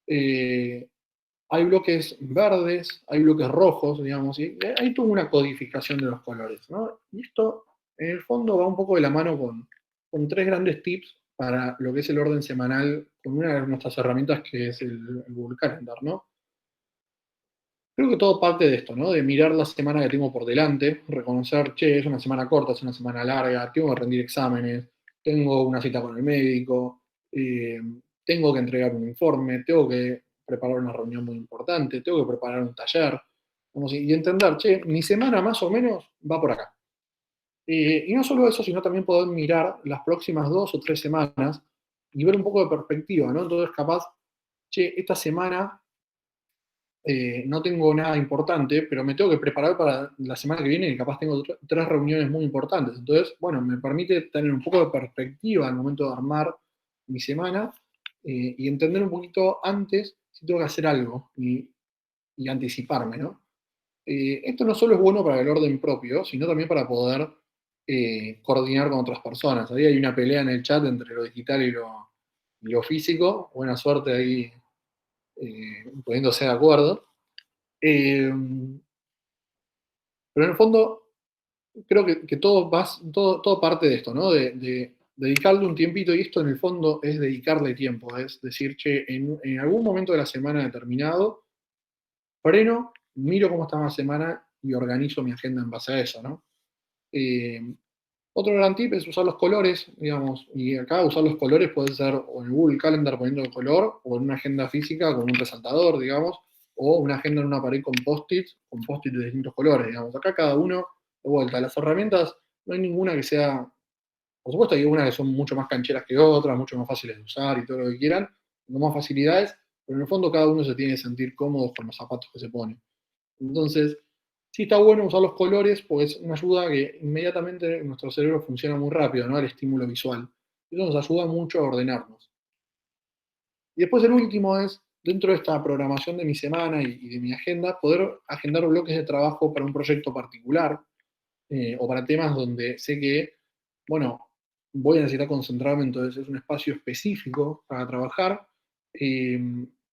hay bloques verdes, hay bloques rojos, digamos, y hay toda una codificación de los colores, ¿no? Y esto, en el fondo, va un poco de la mano con tres grandes tips para lo que es el orden semanal, con una de nuestras herramientas que es el Google Calendar, ¿no? Creo que todo parte de esto, ¿no? De mirar la semana que tengo por delante, reconocer, che, es una semana corta, es una semana larga, tengo que rendir exámenes, tengo una cita con el médico, tengo que entregar un informe, tengo que preparar una reunión muy importante, tengo que preparar un taller, y entender, che, mi semana más o menos va por acá. Y no solo eso, sino también poder mirar las próximas 2 o 3 semanas y ver un poco de perspectiva, ¿no? Entonces, capaz, che, esta semana no tengo nada importante, pero me tengo que preparar para la semana que viene y capaz tengo 3 reuniones muy importantes. Entonces, bueno, me permite tener un poco de perspectiva al momento de armar mi semana y entender un poquito antes si tengo que hacer algo y anticiparme, ¿no? Esto no solo es bueno para el orden propio, sino también para poder coordinar con otras personas. Ahí hay una pelea en el chat entre lo digital y lo físico. Buena suerte ahí poniéndose de acuerdo. Pero en el fondo, creo que todo parte de esto, ¿no? De dedicarle un tiempito, y esto en el fondo es dedicarle tiempo, es decir, che, en algún momento de la semana determinado, freno, miro cómo está la semana y organizo mi agenda en base a eso, ¿no? Otro gran tip es usar los colores, digamos, y acá usar los colores puede ser o en Google Calendar poniendo el color, o en una agenda física con un resaltador, digamos, o una agenda en una pared con post-its de distintos colores, digamos. Acá cada uno, de vuelta, las herramientas, no hay ninguna que sea, por supuesto hay algunas que son mucho más cancheras que otras, mucho más fáciles de usar y todo lo que quieran, con más facilidades, pero en el fondo cada uno se tiene que sentir cómodo con los zapatos que se pone. Entonces, sí está bueno usar los colores porque es una ayuda a que inmediatamente nuestro cerebro funciona muy rápido, ¿no? El estímulo visual. Eso nos ayuda mucho a ordenarnos. Y después el último es, dentro de esta programación de mi semana y de mi agenda, poder agendar bloques de trabajo para un proyecto particular o para temas donde sé que, bueno, voy a necesitar concentrarme, entonces es un espacio específico para trabajar,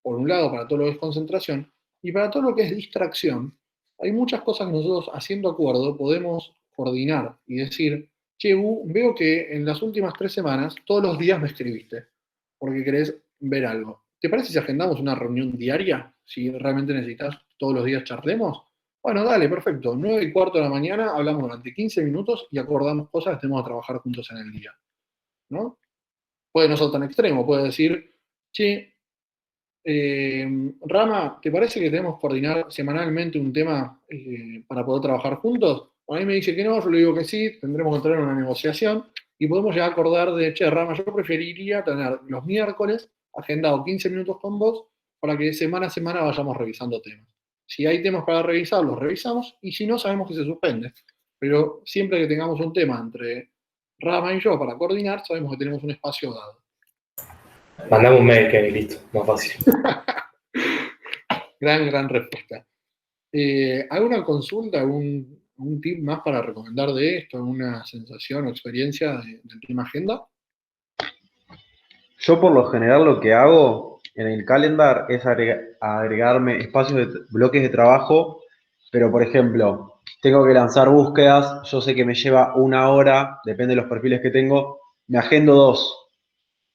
por un lado para todo lo que es concentración, y para todo lo que es distracción, hay muchas cosas que nosotros haciendo acuerdo podemos coordinar y decir, che, veo que en las últimas 3 semanas todos los días me escribiste porque querés ver algo. ¿Te parece si agendamos una reunión diaria? Si realmente necesitas todos los días charlemos. Bueno, dale, perfecto. 9:15 de la mañana, hablamos durante 15 minutos y acordamos cosas que tenemos que trabajar juntos en el día, ¿no? Puede no ser tan extremo, puede decir, che, Rama, ¿te parece que tenemos que coordinar semanalmente un tema para poder trabajar juntos? A mí me dice que no, yo le digo que sí, tendremos que tener una negociación y podemos llegar a acordar de, che, Rama, yo preferiría tener los miércoles agendado 15 minutos con vos para que semana a semana vayamos revisando temas. Si hay temas para revisar, los revisamos y si no, sabemos que se suspende. Pero siempre que tengamos un tema entre Rama y yo para coordinar, sabemos que tenemos un espacio dado. Mandame un mail, Kenny, listo, más fácil. Gran respuesta. ¿Alguna consulta, algún tip más para recomendar de esto? ¿Alguna sensación o experiencia del tema agenda? Yo por lo general lo que hago en el calendar es agregarme espacios de bloques de trabajo, pero por ejemplo, tengo que lanzar búsquedas, yo sé que me lleva 1 hora, depende de los perfiles que tengo, me agendo 2,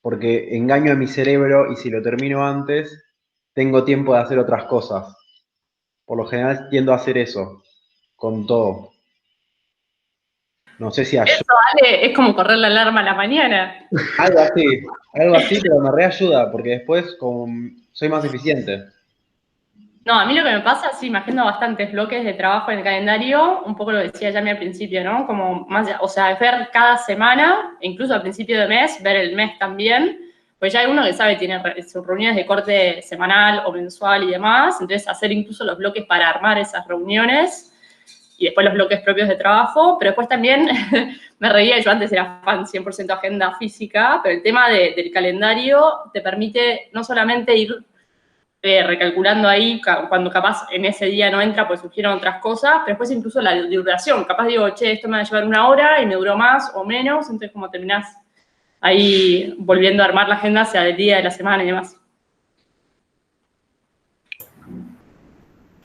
porque engaño a mi cerebro y si lo termino antes, tengo tiempo de hacer otras cosas. Por lo general tiendo a hacer eso, con todo. No sé si ayuda. Eso, Ale, es como correr la alarma a la mañana. Algo así, pero me reayuda, porque después como soy más eficiente. No, a mí lo que me pasa, sí, me agendo bastantes bloques de trabajo en el calendario, un poco lo decía ya al principio, ¿no? Como más, o sea, ver cada semana, incluso al principio de mes, ver el mes también, pues ya hay uno que sabe, tiene sus reuniones de corte semanal o mensual y demás, entonces hacer incluso los bloques para armar esas reuniones y después los bloques propios de trabajo, pero después también me reía, yo antes era fan 100% agenda física, pero el tema del calendario te permite no solamente ir recalculando ahí cuando capaz en ese día no entra, pues surgieron otras cosas, pero después incluso la duración. Capaz digo, che, esto me va a llevar 1 hora y me duró más o menos, entonces como terminás ahí volviendo a armar la agenda hacia el día de la semana y demás.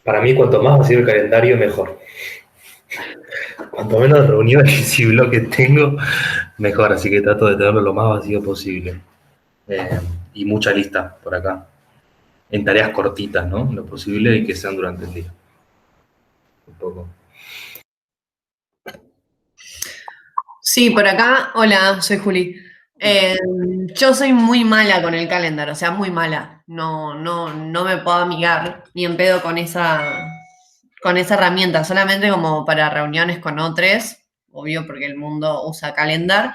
Para mí, cuanto más vacío el calendario, mejor. Cuanto menos reuniones y bloques tengo, mejor. Así que trato de tenerlo lo más vacío posible. Y mucha lista por acá. En tareas cortitas, ¿no? Lo posible y que sean durante el día. Un poco. Sí, por acá, hola, soy Juli. Yo soy muy mala con el calendar, o sea, muy mala. No me puedo amigar ni en pedo con esa herramienta, solamente como para reuniones con otros, obvio porque el mundo usa calendar,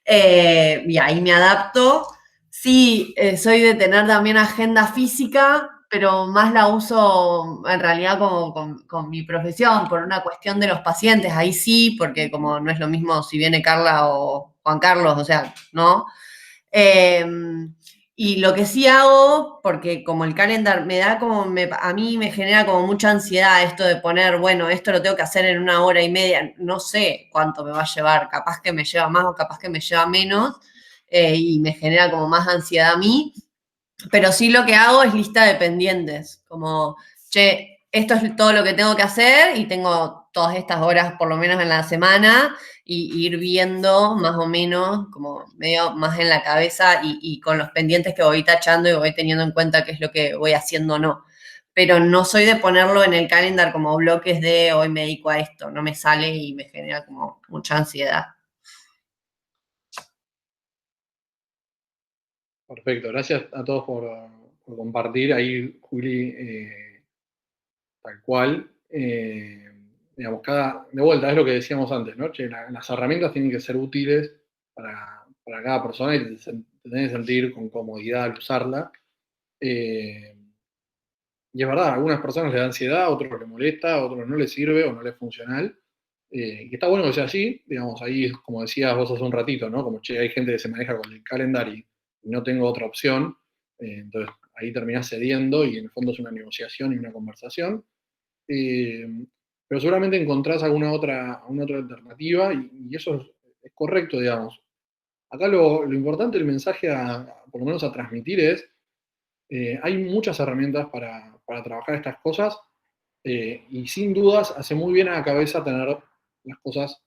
y ahí me adapto. Sí, soy de tener también agenda física, pero más la uso en realidad como con mi profesión, por una cuestión de los pacientes, ahí sí, porque como no es lo mismo si viene Carla o Juan Carlos, o sea, ¿no? Y lo que sí hago, porque como el calendar me da como, a mí me genera como mucha ansiedad esto de poner, bueno, esto lo tengo que hacer en 1 hora y media, no sé cuánto me va a llevar, capaz que me lleva más o capaz que me lleva menos, y me genera como más ansiedad a mí, pero sí lo que hago es lista de pendientes, como, che, esto es todo lo que tengo que hacer y tengo todas estas horas por lo menos en la semana y ir viendo más o menos como medio más en la cabeza y con los pendientes que voy tachando y voy teniendo en cuenta qué es lo que voy haciendo o no. pero no soy de ponerlo en el calendar como bloques de hoy me dedico a esto, no me sale y me genera como mucha ansiedad. Perfecto, gracias a todos por compartir. Ahí, Juli, tal cual. Digamos, de vuelta, es lo que decíamos antes, ¿no? Che, las herramientas tienen que ser útiles para cada persona y te tenés que sentir con comodidad al usarla. Y es verdad, a algunas personas les da ansiedad, a otros les molesta, a otros no les sirve o no les es funcional. Y está bueno que sea así, digamos, ahí, como decías vos hace un ratito, ¿no? Como, che, hay gente que se maneja con el calendario y no tengo otra opción. Entonces, ahí terminás cediendo y en el fondo es una negociación y una conversación. Pero seguramente encontrás alguna otra alternativa y eso es correcto, digamos. Acá lo importante, el mensaje, por lo menos a transmitir es, hay muchas herramientas para trabajar estas cosas y sin dudas hace muy bien a la cabeza tener las cosas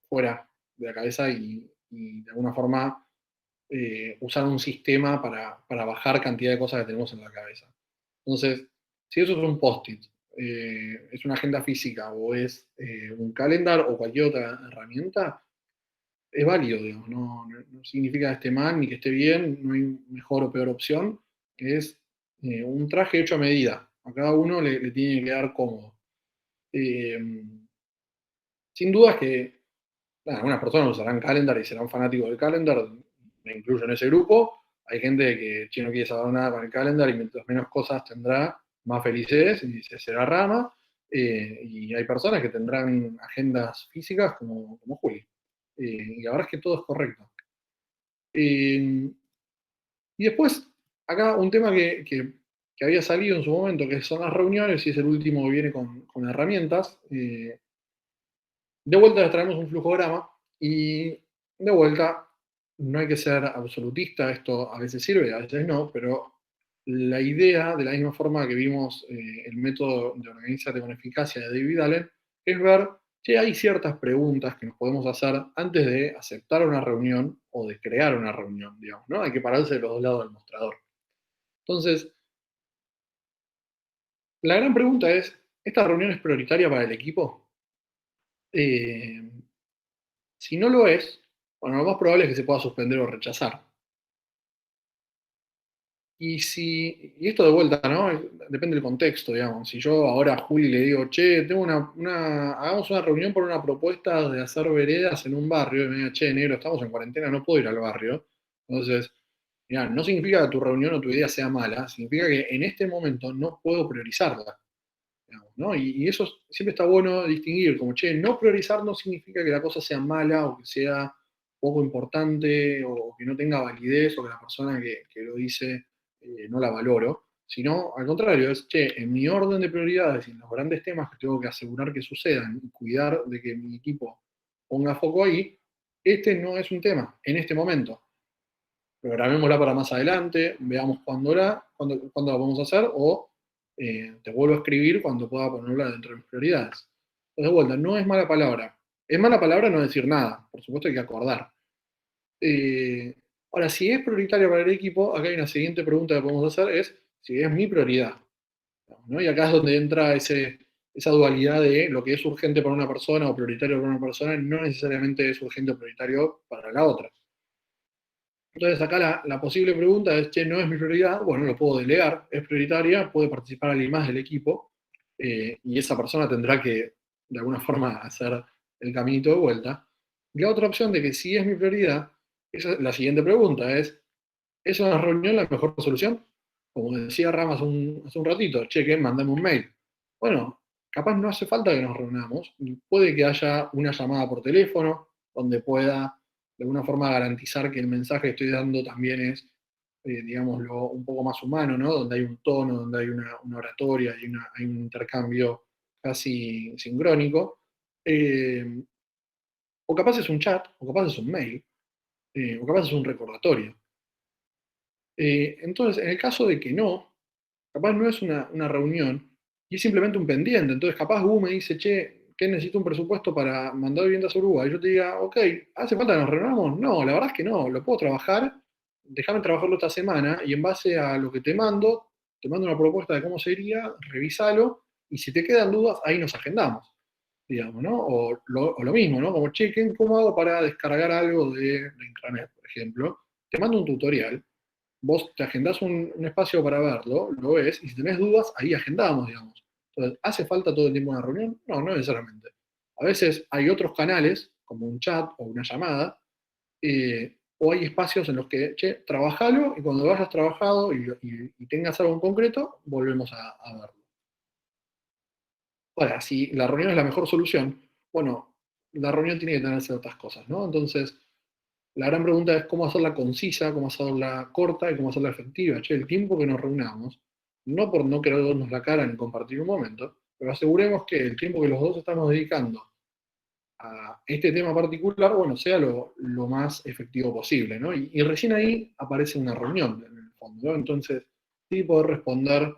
fuera de la cabeza y de alguna forma usar un sistema para bajar cantidad de cosas que tenemos en la cabeza. Entonces, si eso es un post-it, es una agenda física o es un calendar o cualquier otra herramienta, es válido, digamos, no significa que esté mal ni que esté bien, no hay mejor o peor opción, es un traje hecho a medida, a cada uno le tiene que quedar cómodo. Sin duda es que algunas personas usarán calendar y serán fanáticos del calendar, me incluyo en ese grupo. Hay gente que no quiere saber nada con el calendar y mientras menos cosas tendrá, más feliz es y se será rama. Y hay personas que tendrán agendas físicas como Juli. Y la verdad es que todo es correcto. Y después, acá un tema que había salido en su momento, que son las reuniones, y es el último que viene con herramientas. De vuelta les traemos un flujograma y de vuelta no hay que ser absolutista, esto a veces sirve, a veces no, pero la idea, de la misma forma que vimos el método de Organízate con Eficacia de David Allen, es ver si hay ciertas preguntas que nos podemos hacer antes de aceptar una reunión o de crear una reunión, digamos, ¿no? Hay que pararse de los dos lados del mostrador. Entonces, la gran pregunta es, ¿esta reunión es prioritaria para el equipo? Si no lo es, bueno, lo más probable es que se pueda suspender o rechazar. Y esto de vuelta, ¿no? Depende del contexto, digamos. Si yo ahora a Juli le digo, che, tengo hagamos una reunión por una propuesta de hacer veredas en un barrio, y me diga, che, negro, estamos en cuarentena, no puedo ir al barrio. Entonces, mirá, no significa que tu reunión o tu idea sea mala, significa que en este momento no puedo priorizarla. Digamos, ¿no? Y eso siempre está bueno distinguir, como, che, no priorizar no significa que la cosa sea mala o que sea poco importante o que no tenga validez o que la persona que lo dice no la valoro, sino al contrario, es, che, en mi orden de prioridades y en los grandes temas que tengo que asegurar que sucedan y cuidar de que mi equipo ponga foco ahí, este no es un tema en este momento. Programémosla para más adelante, veamos cuándo la vamos a hacer o te vuelvo a escribir cuando pueda ponerla dentro de mis prioridades. Entonces, de vuelta, no es mala palabra. Es mala palabra no decir nada, por supuesto hay que acordar. Ahora, si es prioritaria para el equipo, acá hay una siguiente pregunta que podemos hacer, es si es mi prioridad, ¿no? Y acá es donde entra esa dualidad de lo que es urgente para una persona o prioritario para una persona, no necesariamente es urgente o prioritario para la otra. Entonces acá la posible pregunta es, che, no es mi prioridad, bueno, lo puedo delegar, es prioritaria, puede participar alguien más del equipo, y esa persona tendrá que, de alguna forma, hacer el caminito de vuelta. Y la otra opción de que sí es mi prioridad, la siguiente pregunta es una reunión la mejor solución? Como decía Rama hace un ratito, che, que mandame un mail. Bueno, capaz no hace falta que nos reunamos, puede que haya una llamada por teléfono, donde pueda de alguna forma garantizar que el mensaje que estoy dando también es, digámoslo, un poco más humano, ¿no? Donde hay un tono, donde hay una oratoria, hay un intercambio casi sincrónico. O capaz es un chat, o capaz es un mail, o capaz es un recordatorio. Entonces, en el caso de que no, capaz no es una reunión, y es simplemente un pendiente. Entonces, capaz me dice, che, que necesito un presupuesto para mandar viviendas a Uruguay. Yo te diga, ok, ¿hace falta que nos reunamos? No, la verdad es que no, lo puedo trabajar, déjame trabajarlo esta semana, y en base a lo que te mando, te mando una propuesta de cómo sería, revísalo, y si te quedan dudas, ahí nos agendamos, digamos, ¿no? O lo mismo, ¿no? Como, che, ¿cómo hago para descargar algo de intranet, por ejemplo? Te mando un tutorial, vos te agendás un espacio para verlo, lo ves, y si tenés dudas, ahí agendamos, digamos. Entonces, ¿hace falta todo el tiempo una reunión? No, no necesariamente. A veces hay otros canales, como un chat o una llamada, o hay espacios en los que, che, trabajalo, y cuando lo hayas trabajado y tengas algo en concreto, volvemos a verlo. Ahora, si la reunión es la mejor solución, bueno, la reunión tiene que tener ciertas cosas, ¿no? Entonces, la gran pregunta es cómo hacerla concisa, cómo hacerla corta y cómo hacerla efectiva. Che, el tiempo que nos reunamos, no por no querer vernos la cara ni compartir un momento, pero aseguremos que el tiempo que los dos estamos dedicando a este tema particular, bueno, sea lo más efectivo posible, ¿no? Y recién ahí aparece una reunión, en el fondo, ¿no? Entonces, sí poder responder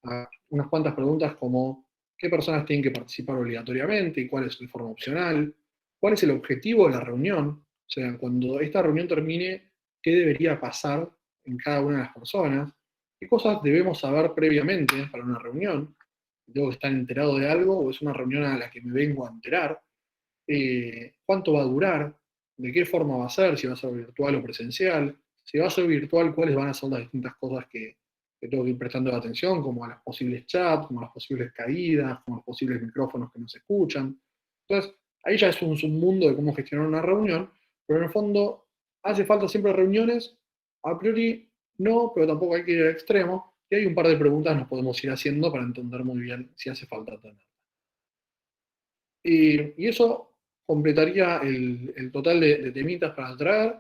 a unas cuantas preguntas como qué personas tienen que participar obligatoriamente y cuál es de forma opcional, cuál es el objetivo de la reunión, o sea, cuando esta reunión termine, qué debería pasar en cada una de las personas, qué cosas debemos saber previamente para una reunión, ¿tengo que estar enterado de algo o es una reunión a la que me vengo a enterar? ¿Cuánto va a durar? ¿De qué forma va a ser? Si va a ser virtual o presencial. Si va a ser virtual, ¿cuáles van a ser las distintas cosas que tengo que ir prestando atención? Como a las posibles chats, como a las posibles caídas, como a los posibles micrófonos que no se escuchan. Entonces, ahí ya es un submundo de cómo gestionar una reunión, pero en el fondo, ¿hace falta siempre reuniones? A priori no, pero tampoco hay que ir al extremo. Y hay un par de preguntas que nos podemos ir haciendo para entender muy bien si hace falta tener. Y eso completaría el total de temitas para traer.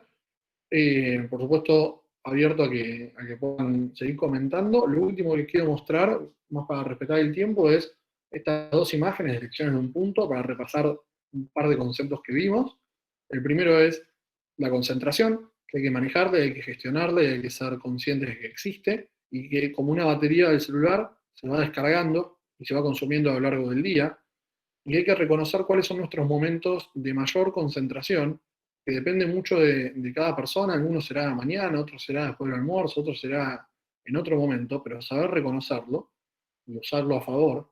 Por supuesto, abierto a que puedan seguir comentando. Lo último que les quiero mostrar, más para respetar el tiempo, es estas dos imágenes de lecciones de un punto para repasar un par de conceptos que vimos. El primero es la concentración, que hay que manejarla, hay que gestionarla, y hay que ser conscientes de que existe, y que como una batería del celular se va descargando y se va consumiendo a lo largo del día. Y hay que reconocer cuáles son nuestros momentos de mayor concentración, que depende mucho de cada persona. Algunos será mañana, otros será después del almuerzo, otros será en otro momento, pero saber reconocerlo y usarlo a favor.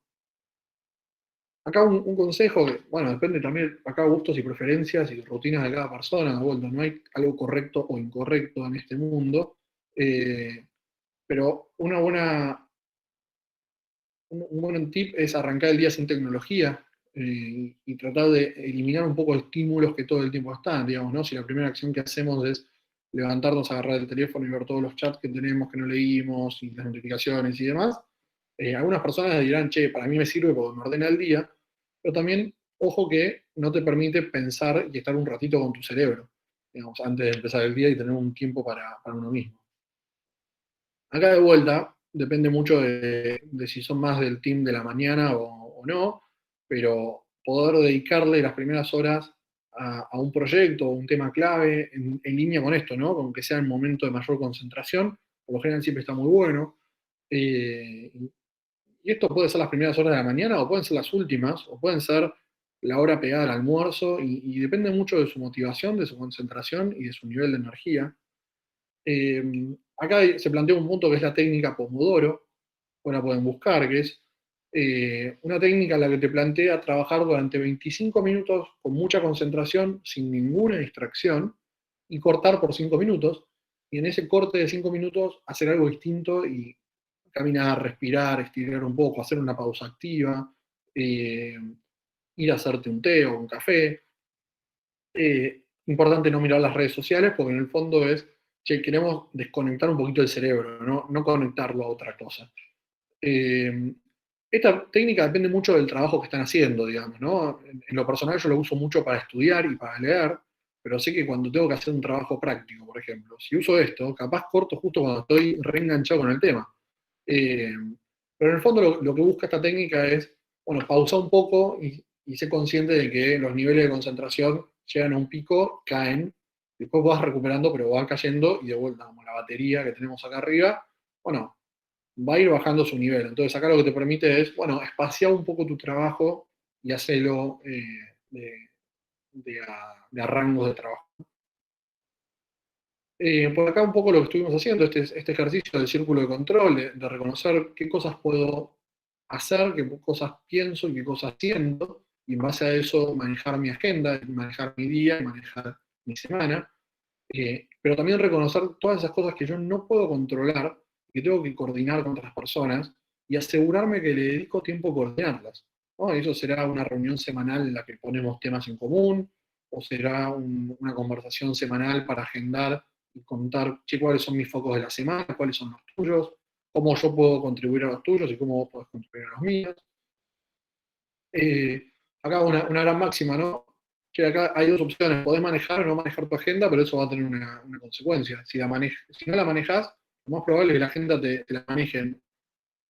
Acá un consejo, que, bueno, depende también, acá gustos y preferencias y rutinas de cada persona, de vuelta, no hay algo correcto o incorrecto en este mundo, pero un buen tip es arrancar el día sin tecnología, y tratar de eliminar un poco de estímulos que todo el tiempo están, digamos, ¿no? Si la primera acción que hacemos es levantarnos, agarrar el teléfono y ver todos los chats que tenemos que no leímos, y las notificaciones y demás, algunas personas dirán, che, para mí me sirve porque me ordena el día, pero también, ojo que no te permite pensar y estar un ratito con tu cerebro, digamos, antes de empezar el día y tener un tiempo para uno mismo. Acá de vuelta, depende mucho de si son más del team de la mañana o no, pero poder dedicarle las primeras horas a un proyecto o un tema clave en línea con esto, ¿no? Con que sea el momento de mayor concentración, por lo general siempre está muy bueno. Y esto puede ser las primeras horas de la mañana, o pueden ser las últimas, o pueden ser la hora pegada al almuerzo, y depende mucho de su motivación, de su concentración y de su nivel de energía. Acá se plantea un punto que es la técnica Pomodoro, ahora pueden buscar, que es una técnica en la que te plantea trabajar durante 25 minutos con mucha concentración, sin ninguna distracción, y cortar por 5 minutos, y en ese corte de 5 minutos hacer algo distinto y caminar, respirar, estirar un poco, hacer una pausa activa, ir a hacerte un té o un café. Importante no mirar las redes sociales, porque en el fondo es, che, queremos desconectar un poquito el cerebro, no conectarlo a otra cosa. Esta técnica depende mucho del trabajo que están haciendo, digamos, ¿no? En lo personal yo lo uso mucho para estudiar y para leer, pero sé que cuando tengo que hacer un trabajo práctico, por ejemplo, si uso esto, capaz corto justo cuando estoy reenganchado con el tema. Pero en el fondo lo que busca esta técnica es, bueno, pausar un poco y ser consciente de que los niveles de concentración llegan a un pico, caen, después vas recuperando, pero van cayendo, y de vuelta, como la batería que tenemos acá arriba, bueno, va a ir bajando su nivel. Entonces acá lo que te permite es, bueno, espaciar un poco tu trabajo y hacerlo de a rangos de trabajo. Por acá un poco lo que estuvimos haciendo, este ejercicio del círculo de control, de reconocer qué cosas puedo hacer, qué cosas pienso y qué cosas siento, y en base a eso manejar mi agenda, manejar mi día, manejar mi semana, pero también reconocer todas esas cosas que yo no puedo controlar, que tengo que coordinar con otras personas, y asegurarme que le dedico tiempo a coordinarlas, ¿no? Eso será una reunión semanal en la que ponemos temas en común, o será una conversación semanal para agendar y contar, che, cuáles son mis focos de la semana, cuáles son los tuyos, cómo yo puedo contribuir a los tuyos y cómo vos podés contribuir a los míos. Acá una gran máxima, ¿no? Que acá hay dos opciones, podés manejar o no manejar tu agenda, pero eso va a tener una consecuencia. Si no la manejás, lo más probable es que la agenda te la manejen,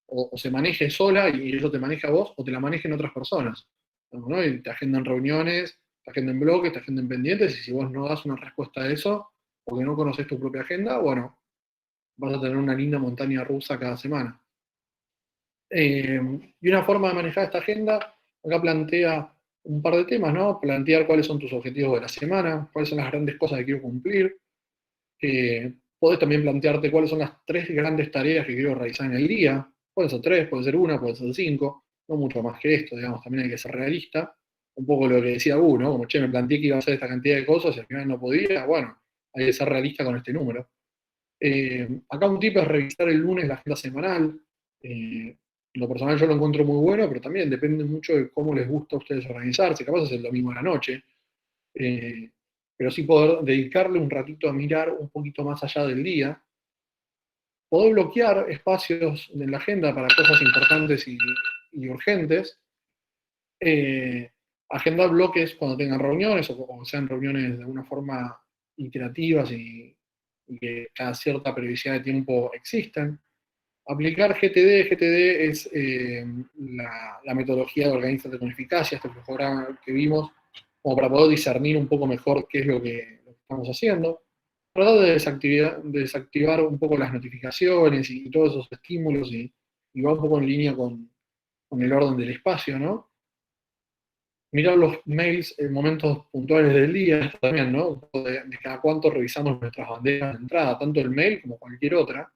o se maneje sola y eso te maneja a vos, o te la manejen otras personas, ¿no? Y te agendan reuniones, te agendan bloques, te agendan pendientes, y si vos no das una respuesta a eso, porque no conoces tu propia agenda, bueno, vas a tener una linda montaña rusa cada semana. Y una forma de manejar esta agenda, acá plantea un par de temas, ¿no? Plantear cuáles son tus objetivos de la semana, cuáles son las grandes cosas que quiero cumplir. Podés también plantearte cuáles son las 3 grandes tareas que quiero realizar en el día. Pueden ser 3, puede ser 1, puede ser 5, no mucho más que esto, digamos, también hay que ser realista. Un poco lo que decía ¿no? Como, che, me planteé que iba a hacer esta cantidad de cosas y al final no podía, bueno, hay que ser realista con este número. Acá un tip es revisar el lunes la agenda semanal. En lo personal yo lo encuentro muy bueno, pero también depende mucho de cómo les gusta a ustedes organizarse. Capaz es el domingo a la noche. Pero sí poder dedicarle un ratito a mirar un poquito más allá del día. Poder bloquear espacios en la agenda para cosas importantes y urgentes. Agendar bloques cuando tengan reuniones o sean reuniones de una forma iterativas y que cada cierta periodicidad de tiempo existen. Aplicar GTD. GTD es la metodología de Organízate con Eficacia, este programa que vimos, como para poder discernir un poco mejor qué es lo que estamos haciendo. Tratar de desactivar un poco las notificaciones y todos esos estímulos y va un poco en línea con el orden del espacio, ¿no? Mirar los mails en momentos puntuales del día también, ¿no? De cada cuánto revisamos nuestras banderas de entrada, tanto el mail como cualquier otra.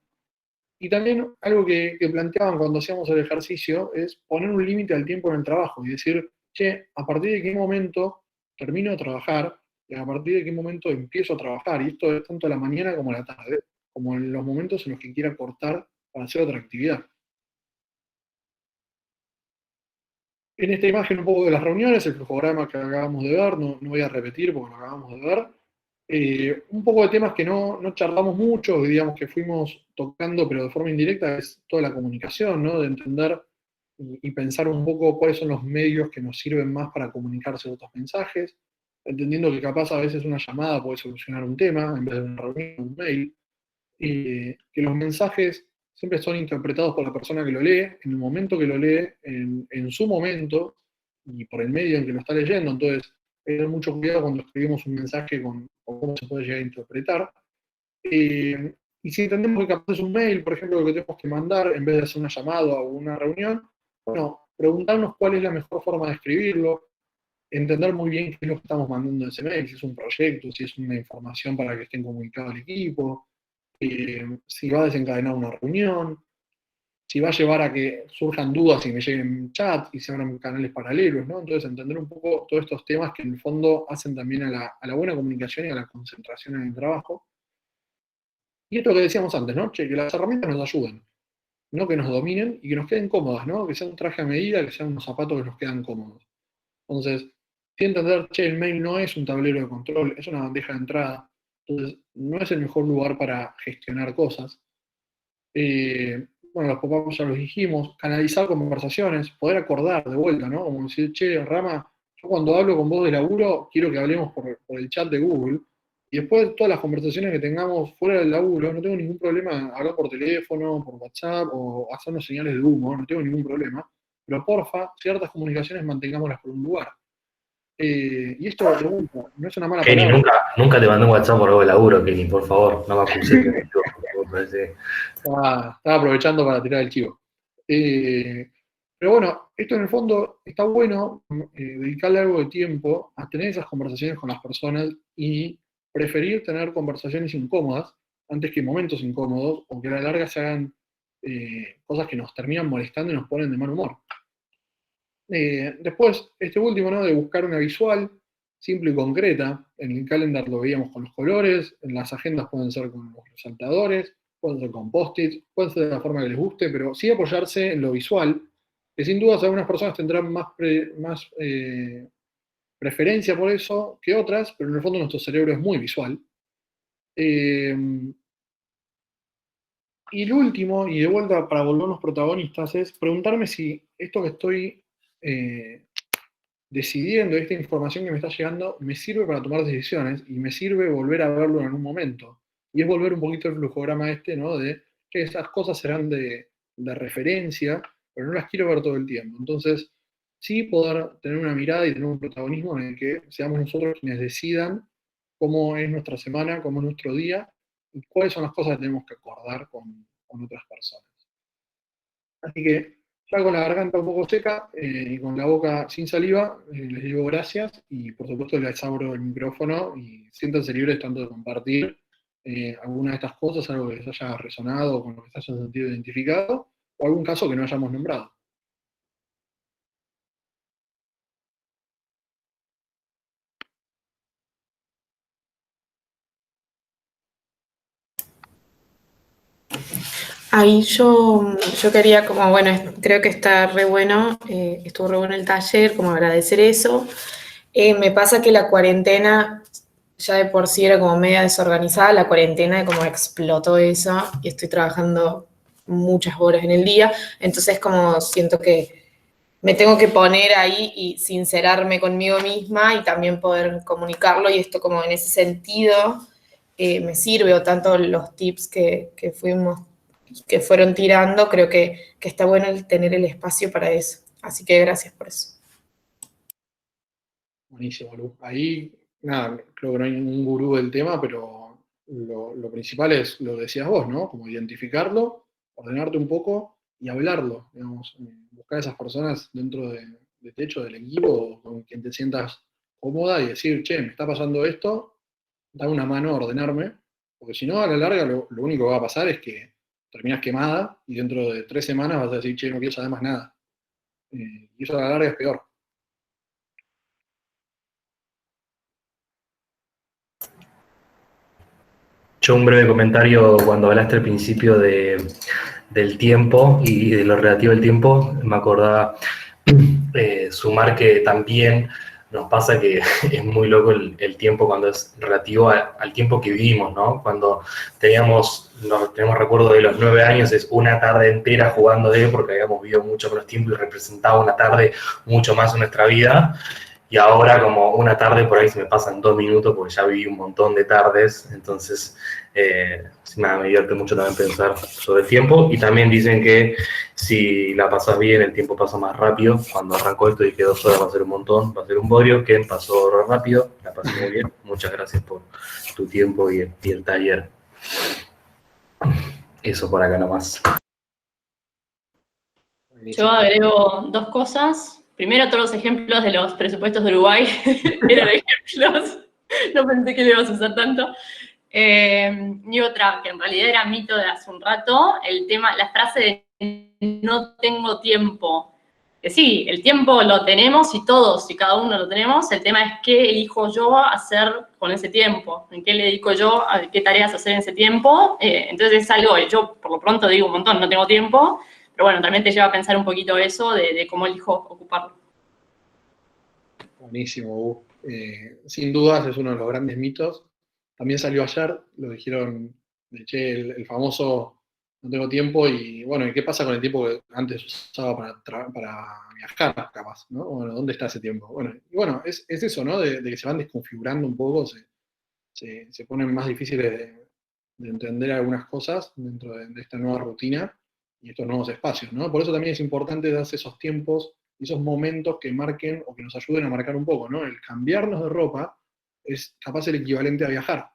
Y también algo que planteaban cuando hacíamos el ejercicio es poner un límite al tiempo en el trabajo y decir, che, a partir de qué momento termino de trabajar y a partir de qué momento empiezo a trabajar. Y esto es tanto a la mañana como a la tarde, como en los momentos en los que quiera cortar para hacer otra actividad. En esta imagen un poco de las reuniones, el flujograma que acabamos de ver, no voy a repetir porque lo acabamos de ver. Un poco de temas que no charlamos mucho, digamos que fuimos tocando, pero de forma indirecta, es toda la comunicación, ¿no? De entender y pensar un poco cuáles son los medios que nos sirven más para comunicar ciertos mensajes, entendiendo que capaz a veces una llamada puede solucionar un tema en vez de una reunión, un mail, que los mensajes siempre son interpretados por la persona que lo lee, en el momento que lo lee, en su momento, y por el medio en que lo está leyendo. Entonces, hay que tener mucho cuidado cuando escribimos un mensaje con cómo se puede llegar a interpretar. Y si entendemos que capaz es un mail, por ejemplo, lo que tenemos que mandar, en vez de hacer una llamada o una reunión, bueno, preguntarnos cuál es la mejor forma de escribirlo, entender muy bien qué es lo que estamos mandando en ese mail, si es un proyecto, si es una información para que estén comunicados al equipo, si va a desencadenar una reunión, si va a llevar a que surjan dudas y me lleguen chat y se abran canales paralelos, ¿no? Entonces entender un poco todos estos temas que en el fondo hacen también a la buena comunicación y a la concentración en el trabajo. Y esto que decíamos antes, ¿no? Che, que las herramientas nos ayuden, no que nos dominen y que nos queden cómodas, ¿no? Que sea un traje a medida, que sean unos zapatos que nos quedan cómodos. Entonces, sí entender, che, el mail no es un tablero de control, es una bandeja de entrada. Entonces, no es el mejor lugar para gestionar cosas. Bueno, los pop-ups ya los dijimos, canalizar conversaciones, poder acordar de vuelta, ¿no? Como decir, che, Rama, yo cuando hablo con vos de laburo, quiero que hablemos por el chat de Google, y después todas las conversaciones que tengamos fuera del laburo, no tengo ningún problema en hablar por teléfono, por WhatsApp, o hacernos señales de humo, no tengo ningún problema, pero porfa, ciertas comunicaciones mantengámoslas por un lugar. Y esto, no es una mala Kenny, palabra. nunca te mandé un WhatsApp por algo de laburo, Kenny, por favor, no me acuses. Estaba aprovechando para tirar el chivo. Pero bueno, esto en el fondo está bueno dedicarle algo de tiempo a tener esas conversaciones con las personas y preferir tener conversaciones incómodas antes que momentos incómodos, o que a la larga se hagan cosas que nos terminan molestando y nos ponen de mal humor. Después, este último, ¿no? De buscar una visual simple y concreta. En el calendar lo veíamos con los colores, en las agendas pueden ser con los resaltadores, pueden ser con post-its, pueden ser de la forma que les guste, pero sí apoyarse en lo visual, que sin dudas algunas personas tendrán más preferencia por eso que otras, pero en el fondo nuestro cerebro es muy visual. Y lo último, y de vuelta para volvernos protagonistas, es preguntarme si esto que estoy decidiendo, esta información que me está llegando, me sirve para tomar decisiones y me sirve volver a verlo en algún momento. Y es volver un poquito el flujograma este, ¿no? De que esas cosas serán de referencia, pero no las quiero ver todo el tiempo. Entonces, sí poder tener una mirada y tener un protagonismo en el que seamos nosotros quienes decidan cómo es nuestra semana, cómo es nuestro día, y cuáles son las cosas que tenemos que acordar con otras personas. Así que, ya con la garganta un poco seca y con la boca sin saliva, les digo gracias y por supuesto les abro el micrófono y siéntanse libres tanto de compartir alguna de estas cosas, algo que les haya resonado, con lo que se hayan sentido identificado, o algún caso que no hayamos nombrado. Ahí yo quería como, bueno, creo que está re bueno, estuvo re bueno el taller, como agradecer eso. Me pasa que la cuarentena ya de por sí era como media desorganizada, la cuarentena como explotó eso y estoy trabajando muchas horas en el día, entonces como siento que me tengo que poner ahí y sincerarme conmigo misma y también poder comunicarlo, y esto como en ese sentido me sirve, o tanto los tips que fueron tirando, creo que está bueno el tener el espacio para eso. Así que gracias por eso. Buenísimo, Lu. Ahí, nada, creo que no hay ningún gurú del tema, pero lo principal es lo que decías vos, ¿no? Como identificarlo, ordenarte un poco y hablarlo, digamos, buscar a esas personas dentro de techo del equipo con quien te sientas cómoda y decir, che, me está pasando esto, dame una mano a ordenarme, porque si no, a la larga lo único que va a pasar es que terminas quemada y dentro de 3 semanas vas a decir, che, no quiero saber más nada. Y eso a la larga es peor. Yo un breve comentario cuando hablaste al principio del tiempo y de lo relativo al tiempo, me acordaba sumar que también nos pasa que es muy loco el tiempo cuando es relativo al tiempo que vivimos, ¿no? Cuando tenemos recuerdo de los 9 años, es una tarde entera jugando porque habíamos vivido mucho menos tiempo y representaba una tarde mucho más en nuestra vida. Y ahora como una tarde por ahí se me pasan 2 minutos porque ya viví un montón de tardes, entonces me divierte mucho también pensar sobre el tiempo. Y también dicen que si la pasas bien, el tiempo pasa más rápido. Cuando arrancó esto dije 2 horas va a ser un montón, va a ser un bodrio. Ken pasó rápido, la pasé muy bien. Muchas gracias por tu tiempo y el taller. Eso por acá nomás. Yo agrego 2 cosas. Primero, todos los ejemplos de los presupuestos de Uruguay eran ejemplos. No pensé que le ibas a usar tanto. Y otra, que en realidad era mito de hace un rato, la frase de no tengo tiempo. Que sí, el tiempo lo tenemos y todos y cada uno lo tenemos. El tema es qué elijo yo hacer con ese tiempo, en qué le dedico yo, a qué tareas hacer en ese tiempo. Entonces es algo, yo por lo pronto digo un montón, no tengo tiempo. Pero bueno, también te lleva a pensar un poquito eso de cómo elijo ocuparlo. Buenísimo, Hugo. Sin dudas es uno de los grandes mitos. También salió ayer, lo dijeron, el famoso no tengo tiempo, y bueno, ¿y qué pasa con el tiempo que antes usaba para viajar, capaz, ¿no? Bueno, ¿dónde está ese tiempo? Bueno, y bueno, es eso, ¿no? De que se van desconfigurando un poco, se ponen más difíciles de entender algunas cosas dentro de esta nueva rutina y estos nuevos espacios, ¿no? Por eso también es importante darse esos tiempos y esos momentos que marquen o que nos ayuden a marcar un poco, ¿no? El cambiarnos de ropa es capaz el equivalente a viajar,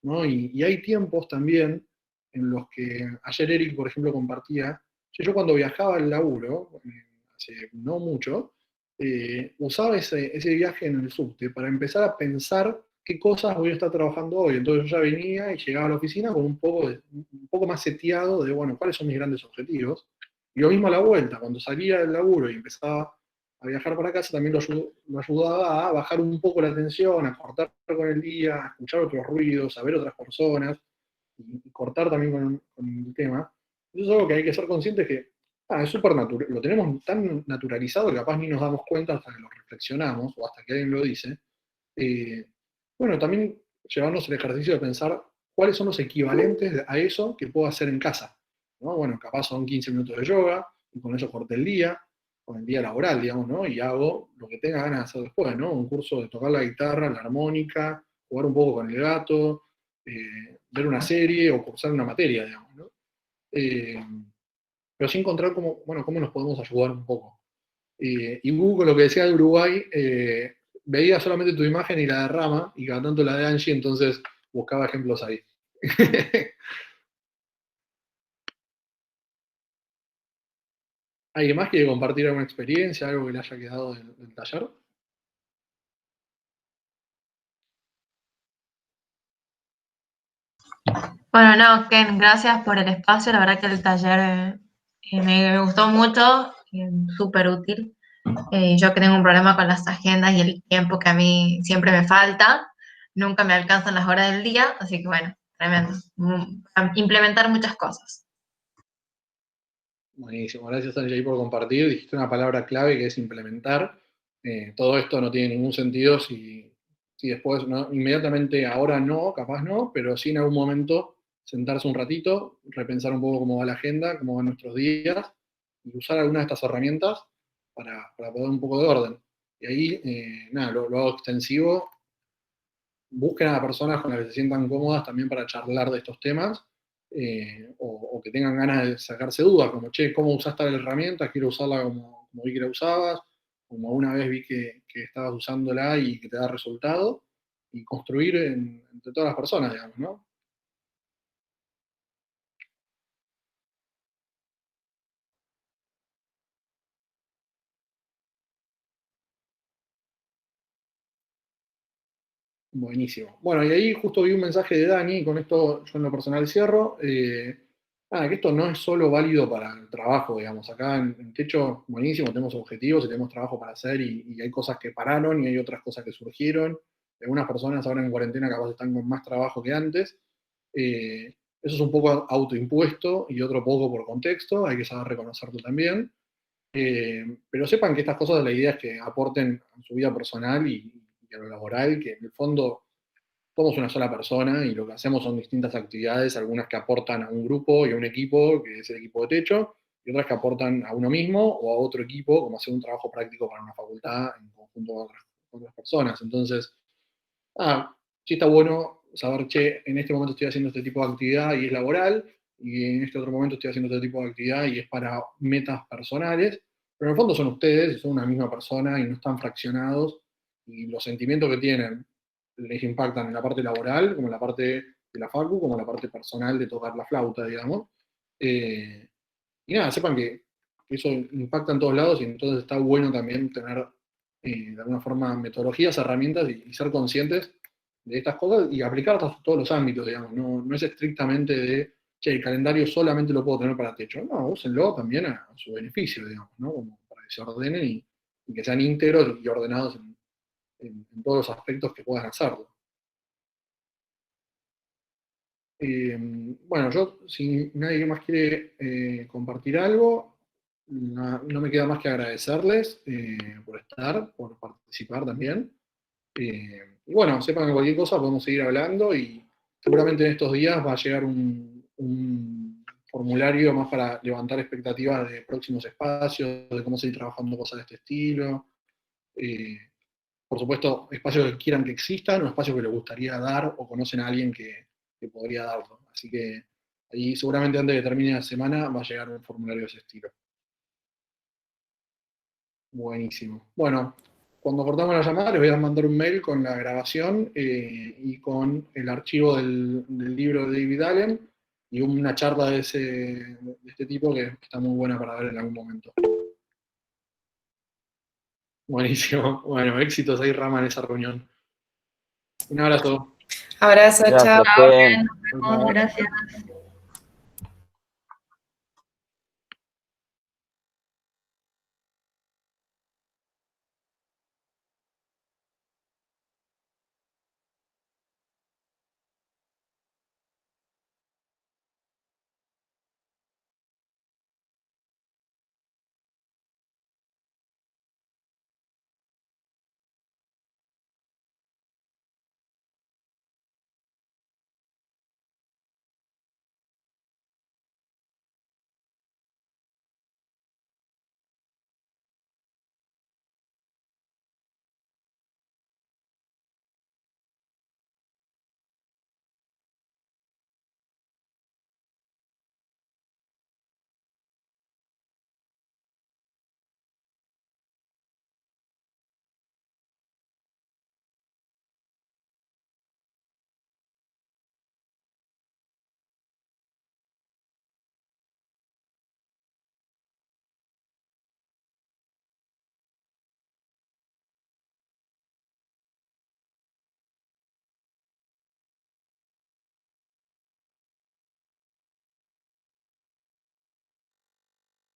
¿no? Y hay tiempos también en los que, ayer Eric, por ejemplo, compartía, yo cuando viajaba al laburo, hace no mucho, usaba ese viaje en el subte para empezar a pensar qué cosas voy a estar trabajando hoy. Entonces yo ya venía y llegaba a la oficina con un poco más seteado de, bueno, cuáles son mis grandes objetivos. Y lo mismo a la vuelta, cuando salía del laburo y empezaba a viajar para casa, también lo ayudaba a bajar un poco la tensión, a cortar con el día, a escuchar otros ruidos, a ver otras personas, y cortar también con el tema. Eso es algo que hay que ser conscientes que es súper natural, lo tenemos tan naturalizado que capaz ni nos damos cuenta hasta que lo reflexionamos o hasta que alguien lo dice. Bueno, también llevarnos el ejercicio de pensar cuáles son los equivalentes a eso que puedo hacer en casa, ¿no? Bueno, capaz son 15 minutos de yoga, y con eso corté el día, con el día laboral, digamos, ¿no? Y hago lo que tenga ganas de hacer después, ¿no? Un curso de tocar la guitarra, la armónica, jugar un poco con el gato, ver una serie o cursar una materia, digamos, ¿no? Pero sí encontrar cómo nos podemos ayudar un poco. Y Google, lo que decía de Uruguay, veía solamente tu imagen y la de Rama, y cada tanto la de Angie, entonces buscaba ejemplos ahí. ¿Alguien más quiere compartir alguna experiencia, algo que le haya quedado del taller? Bueno, no, Ken, gracias por el espacio. La verdad que el taller me gustó mucho, súper útil. Yo que tengo un problema con las agendas y el tiempo que a mí siempre me falta, nunca me alcanzan las horas del día, así que bueno, tremendo. Implementar muchas cosas. Buenísimo, gracias Angie por compartir. Dijiste una palabra clave que es implementar. Todo esto no tiene ningún sentido si después, no, inmediatamente, ahora no, capaz no, pero sí en algún momento sentarse un ratito, repensar un poco cómo va la agenda, cómo van nuestros días, y usar alguna de estas herramientas para poner un poco de orden. Y ahí, nada, lo hago extensivo. Busquen a personas con las que se sientan cómodas también para charlar de estos temas, o que tengan ganas de sacarse dudas, como, che, ¿cómo usás tal herramienta? Quiero usarla como vi que la usabas, como una vez vi que estabas usándola y que te da resultado, y construir entre todas las personas, digamos, ¿no? Buenísimo. Bueno, y ahí justo vi un mensaje de Dani, y con esto yo en lo personal cierro. Que esto no es solo válido para el trabajo, digamos. Acá en Techo, buenísimo, tenemos objetivos y tenemos trabajo para hacer, y hay cosas que pararon y hay otras cosas que surgieron. Algunas personas ahora en cuarentena capaz están con más trabajo que antes. Eso es un poco autoimpuesto y otro poco por contexto, hay que saber reconocerlo también. Pero sepan que estas cosas, la idea es que aporten a su vida personal y a lo laboral, que en el fondo somos una sola persona y lo que hacemos son distintas actividades, algunas que aportan a un grupo y a un equipo, que es el equipo de Techo, y otras que aportan a uno mismo o a otro equipo, como hacer un trabajo práctico para una facultad en conjunto con otras personas. Entonces, sí está bueno saber, che, en este momento estoy haciendo este tipo de actividad y es laboral, y en este otro momento estoy haciendo este tipo de actividad y es para metas personales, pero en el fondo son ustedes y son una misma persona y no están fraccionados, y los sentimientos que tienen les impactan en la parte laboral, como en la parte de la facu, como en la parte personal de tocar la flauta, digamos. Y nada, sepan que eso impacta en todos lados, y entonces está bueno también tener, de alguna forma, metodologías, herramientas, y ser conscientes de estas cosas y aplicarlas a todos los ámbitos, digamos. No es estrictamente de, che, el calendario solamente lo puedo tener para Techo. No, úsenlo también a su beneficio, digamos, ¿no? Como para que se ordenen y que sean íntegros y ordenados en todos los aspectos que puedan hacerlo. Bueno, yo, si nadie más quiere compartir algo, no me queda más que agradecerles por estar, por participar también. Y bueno, sepan que cualquier cosa podemos seguir hablando, y seguramente en estos días va a llegar un formulario más para levantar expectativas de próximos espacios, de cómo seguir trabajando cosas de este estilo. Por supuesto, espacios que quieran que existan o espacios que les gustaría dar o conocen a alguien que podría darlo. Así que ahí seguramente antes de que termine la semana va a llegar un formulario de ese estilo. Buenísimo. Bueno, cuando cortamos la llamada les voy a mandar un mail con la grabación y con el archivo del libro de David Allen y una charla de este tipo que está muy buena para ver en algún momento. Buenísimo. Bueno, éxitos ahí, Rama, en esa reunión. Un abrazo. Abrazo, chao. Gracias, Ken. Gracias.